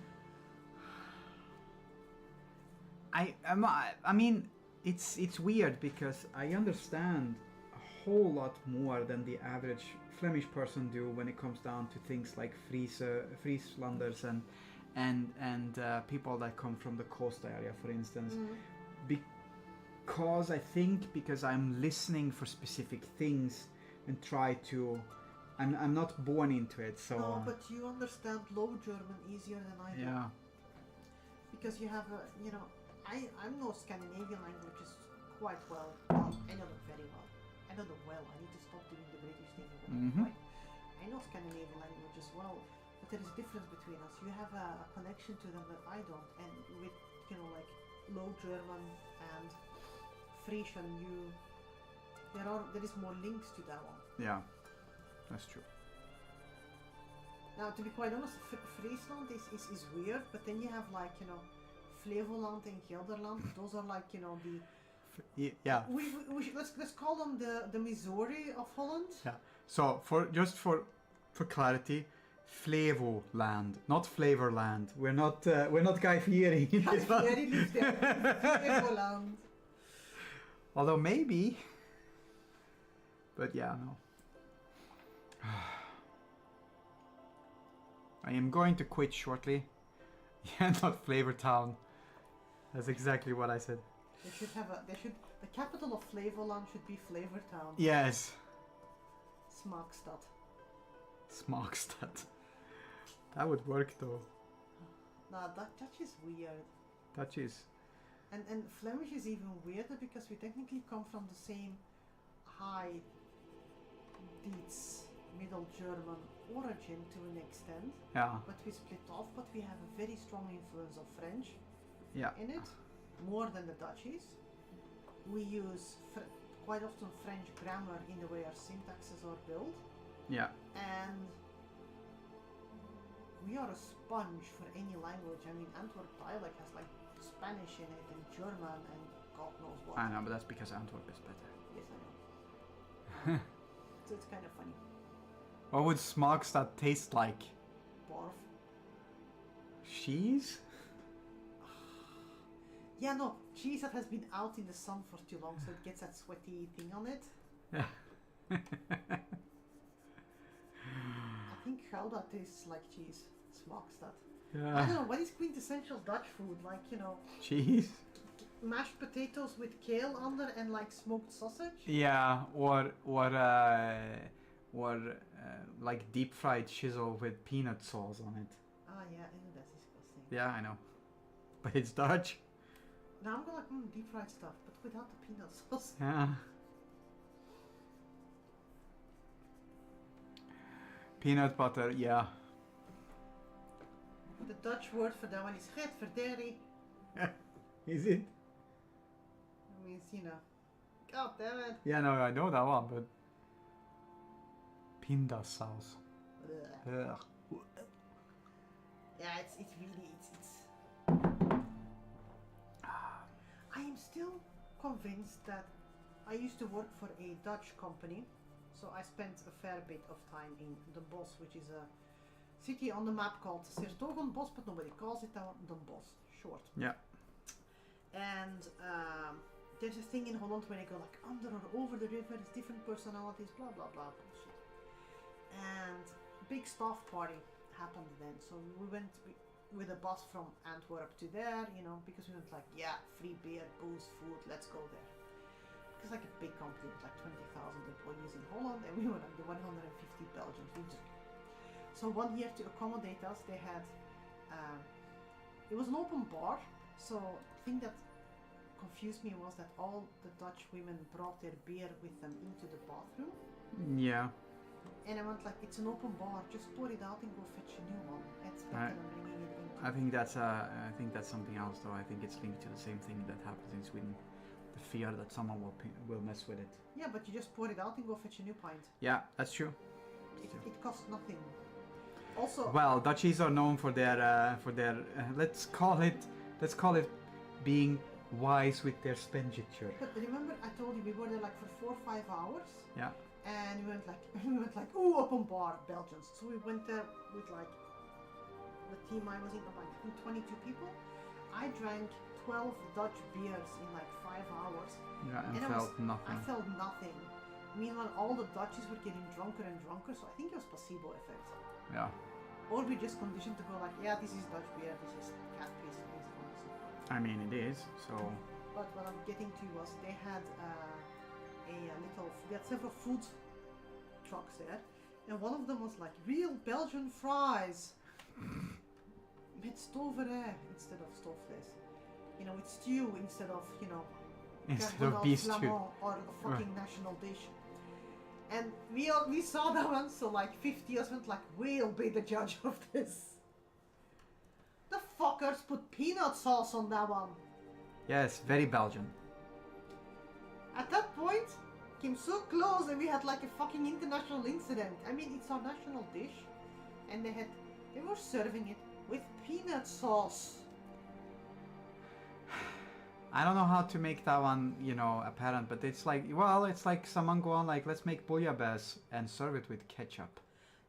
I mean, it's weird because I understand a whole lot more than the average Flemish person do when it comes down to things like Frieslanders and people that come from the coast area, for instance. Because I'm listening for specific things and try to I'm not born into it, so. No, but you understand Low German easier than I do. Yeah. Because you have a, you know, I know Scandinavian languages quite well. Well, I know them very well. I know them well. I need to stop doing the British thing. Mhm. Right? I know Scandinavian language as well, but there is a difference between us. You have a connection to them that I don't, and with, you know, like Low German and Frisian, there is more links to that one. Yeah, that's true. Now, to be quite honest, Friesland is weird, but then you have like, you know, Flevoland and Gelderland. Those are like, you know, the Yeah. let's call them the Missouri of Holland. Yeah. So for clarity, Flevoland, not Flavorland. We're not Guy Fieri. Guy Fieri lives there. Flevoland. Although maybe. But yeah, no. I am going to quit shortly. Yeah, not Flavor Town. That's exactly what I said. The capital of Flevoland should be Flavortown. Yes. Smakstad. Smakstad. That would work though. Nah, Dutch is weird. Dutch is. And Flemish is even weirder because we technically come from the same high Dietz Middle German origin to an extent. Yeah. But we split off, but we have a very strong influence of French in it, more than the Dutchies. We use quite often French grammar in the way our syntaxes are built. Yeah. And we are a sponge for any language. I mean, Antwerp dialect has like Spanish in it and German and God knows what. I know, but that's because Antwerp is better. Yes, I know. So it's kind of funny. What would Smakstad taste like? Barf. Cheese? Yeah, no, cheese that has been out in the sun for too long, so it gets that sweaty thing on it. Yeah. I think Gouda tastes like cheese. Smakstad. I Yeah. don't know, what is quintessential Dutch food? Like, you know, Cheese? mashed potatoes with kale under and like smoked sausage? Yeah, or like deep fried chisel with peanut sauce on it. Ah, yeah, I know that's disgusting. Yeah, I know. But it's Dutch. Now I'm gonna deep fried stuff, but without the peanut sauce. Yeah. Peanut butter, yeah. The Dutch word for that one is getverderrie. Is it? It means, you know, God damn it. Yeah, no, I know that one, but pinda sauce. Ugh. Ugh. Yeah, it's really, I am still convinced that I used to work for a Dutch company, so I spent a fair bit of time in Den Bosch, which is a city on the map called 's-Hertogenbosch, but nobody calls it that, Den Bosch, short. Yeah. And there's a thing in Holland where they go like under or over the river, it's different personalities, blah blah blah bullshit. And big staff party happened then, so we went with a bus from Antwerp to there, you know, because we went like, yeah, free beer, booze, food, let's go there. Because like a big company with like 20,000 employees in Holland, and we were like the 150 Belgians. So one year to accommodate us, they had, it was an open bar, so the thing that confused me was that all the Dutch women brought their beer with them into the bathroom. Yeah. And I went like, it's an open bar, just pour it out and go fetch a new one. It's better than bringing it into. I think that's something else though. I think it's linked to the same thing that happens in Sweden. The fear that someone will mess with it. Yeah, but you just pour it out and go fetch a new pint. Yeah, that's true. It costs nothing. Also, well, Dutchies are known for their let's call it being wise with their expenditure. But remember, I told you we were there like for 4 or 5 hours. Yeah. And we went like, ooh, open bar, Belgians. So we went there with like the team I was in, about 22 people. I drank 12 Dutch beers in like 5 hours. Yeah, and felt nothing. I felt nothing. Meanwhile, all the Dutchies were getting drunker and drunker, so I think it was placebo effect. Yeah. Or we just conditioned to go like, yeah, this is Dutch beer, this is cat piss, this is honestly. I mean, it is, so... But what I'm getting to was they had they had several food trucks there, And one of them was like real Belgian fries. Met stoverij instead of stoofvlees. You know, with stew instead of, you know, Instead of carbonate beef stew. flamand or a fucking national dish. And we saw that one, so like 50 of us went like, we'll be the judge of this. The fuckers put peanut sauce on that one. Yes, very Belgian. At that point, came so close and we had like a fucking international incident. I mean, it's our national dish, and they were serving it with peanut sauce. I don't know how to make that one, you know, apparent, but it's like, well, it's like someone go on like, let's make bouillabaisse and serve it with ketchup.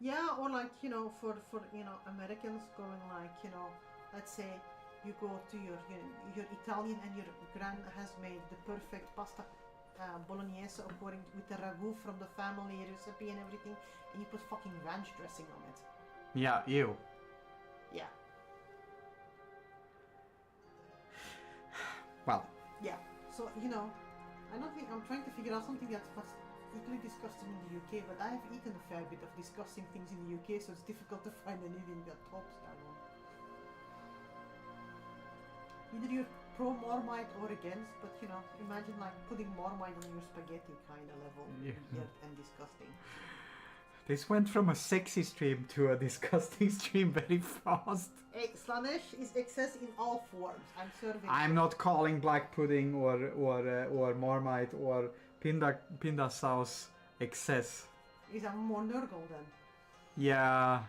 Yeah, or like, you know, for you know, Americans going like, you know, let's say you go to your Italian and your gran has made the perfect pasta bolognese according with the ragu from the family recipe and everything, and you put fucking ranch dressing on it. Yeah, ew. Yeah. Well. Yeah. So, you know, I don't think I'm trying to figure out something that's equally disgusting in the UK, but I have eaten a fair bit of disgusting things in the UK, so it's difficult to find anything that tops that one. Either you're pro Marmite or against, but you know, imagine like putting Marmite on your spaghetti kind of level. Yeah. Weird and disgusting. This went from a sexy stream to a disgusting stream very fast. Hey, Slanesh is excess in all forms. I'm serving. I'm not calling black pudding or Marmite or pinda sauce excess. Is that more nurgle then? Yeah.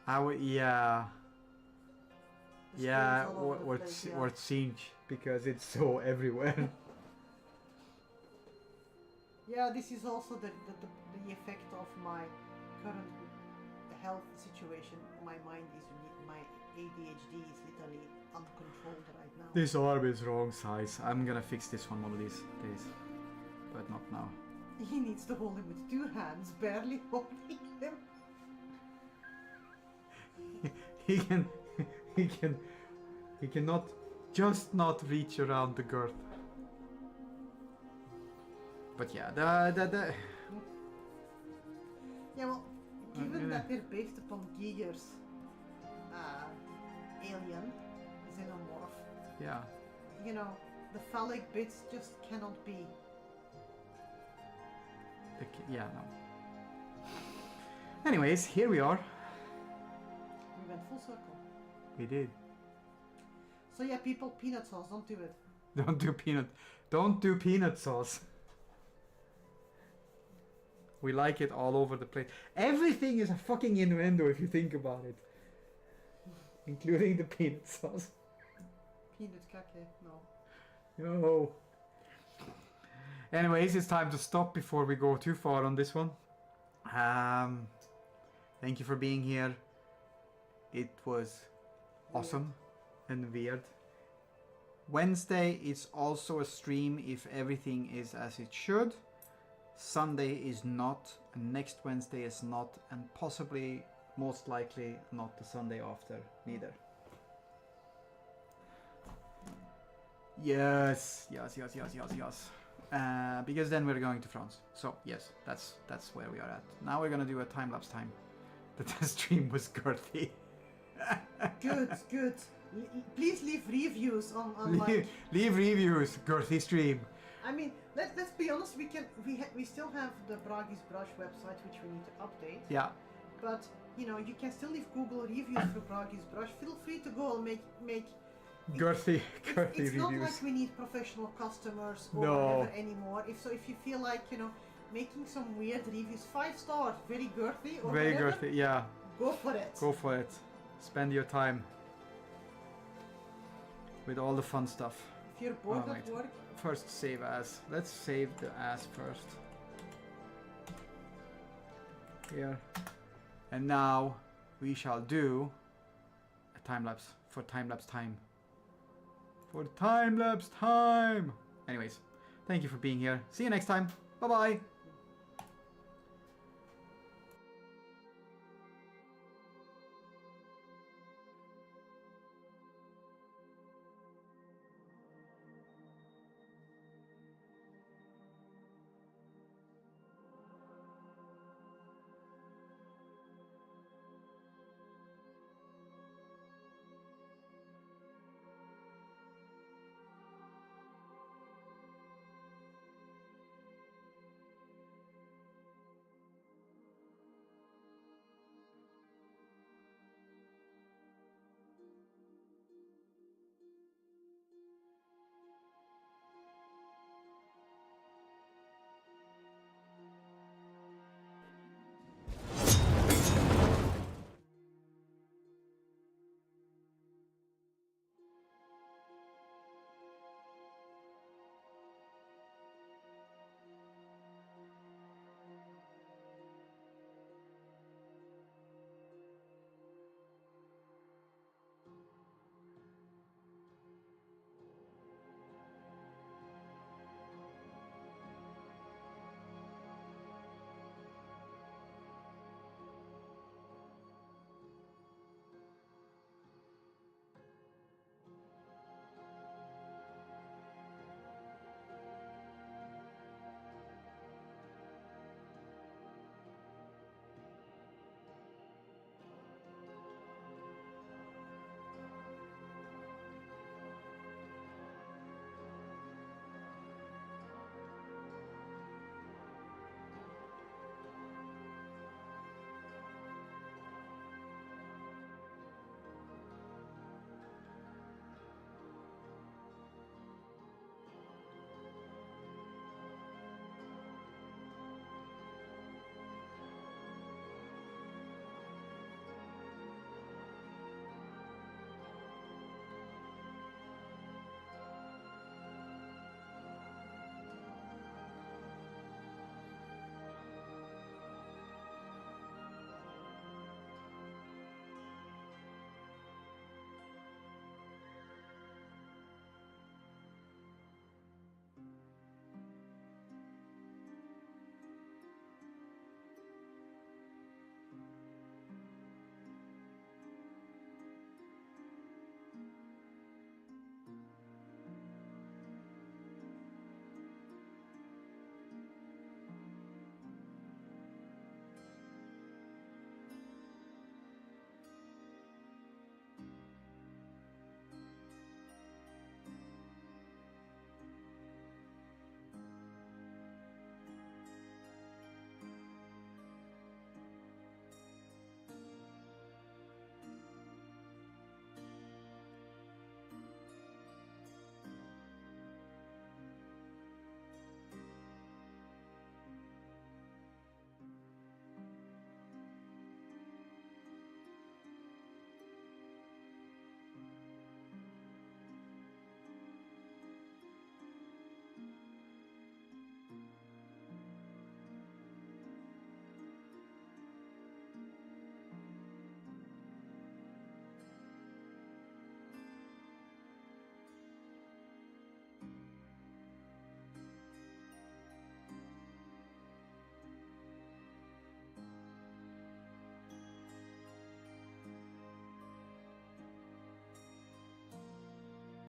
Yeah. The Yeah, spoon's all over the place, yeah. or cinch, because it's so everywhere. Yeah, this is also the effect of my current health situation. My mind is, my ADHD is literally uncontrolled right now. This arm is wrong size. I'm gonna fix this one of these days, but not now. He needs to hold him with two hands, barely holding him. He cannot just not reach around the girth. But yeah, the Yeah, well, given that they're based upon Giger's alien xenomorph, yeah. you know, the phallic bits just cannot be. Yeah, no. Anyways, here we are. We went full circle. We did. So yeah, people, peanut sauce, don't do it. Don't do peanut sauce. We like it all over the place. Everything is a fucking innuendo if you think about it. Including the peanut sauce. Peanut kake, no. No. Anyways, it's time to stop before we go too far on this one. Thank you for being here. It was awesome and weird. Wednesday is also a stream if everything is as it should. Sunday is not, and next Wednesday is not, and possibly, most likely, not the Sunday after, neither. Yes. Because then we're going to France. So yes, that's where we are at. Now we're gonna do a time-lapse time. The stream was girthy. Good. Please leave reviews on like... Leave reviews, girthy stream. I mean, let's be honest. We still have the Bragi's Brush website, which we need to update. Yeah. But you know, you can still leave Google reviews for Bragi's Brush. Feel free to go and make girthy it's reviews. not like we need professional customers or No. whatever anymore. If you feel like, you know, making some weird reviews, 5 stars, very girthy or Very whatever, girthy, yeah. go for it. Go for it. Spend your time with all the fun stuff. If you're bored Oh, at wait. work, First save as. Let's save the as first. Here. And now we shall do a time lapse for time lapse time. For time lapse time! Anyways, thank you for being here. See you next time. Bye bye!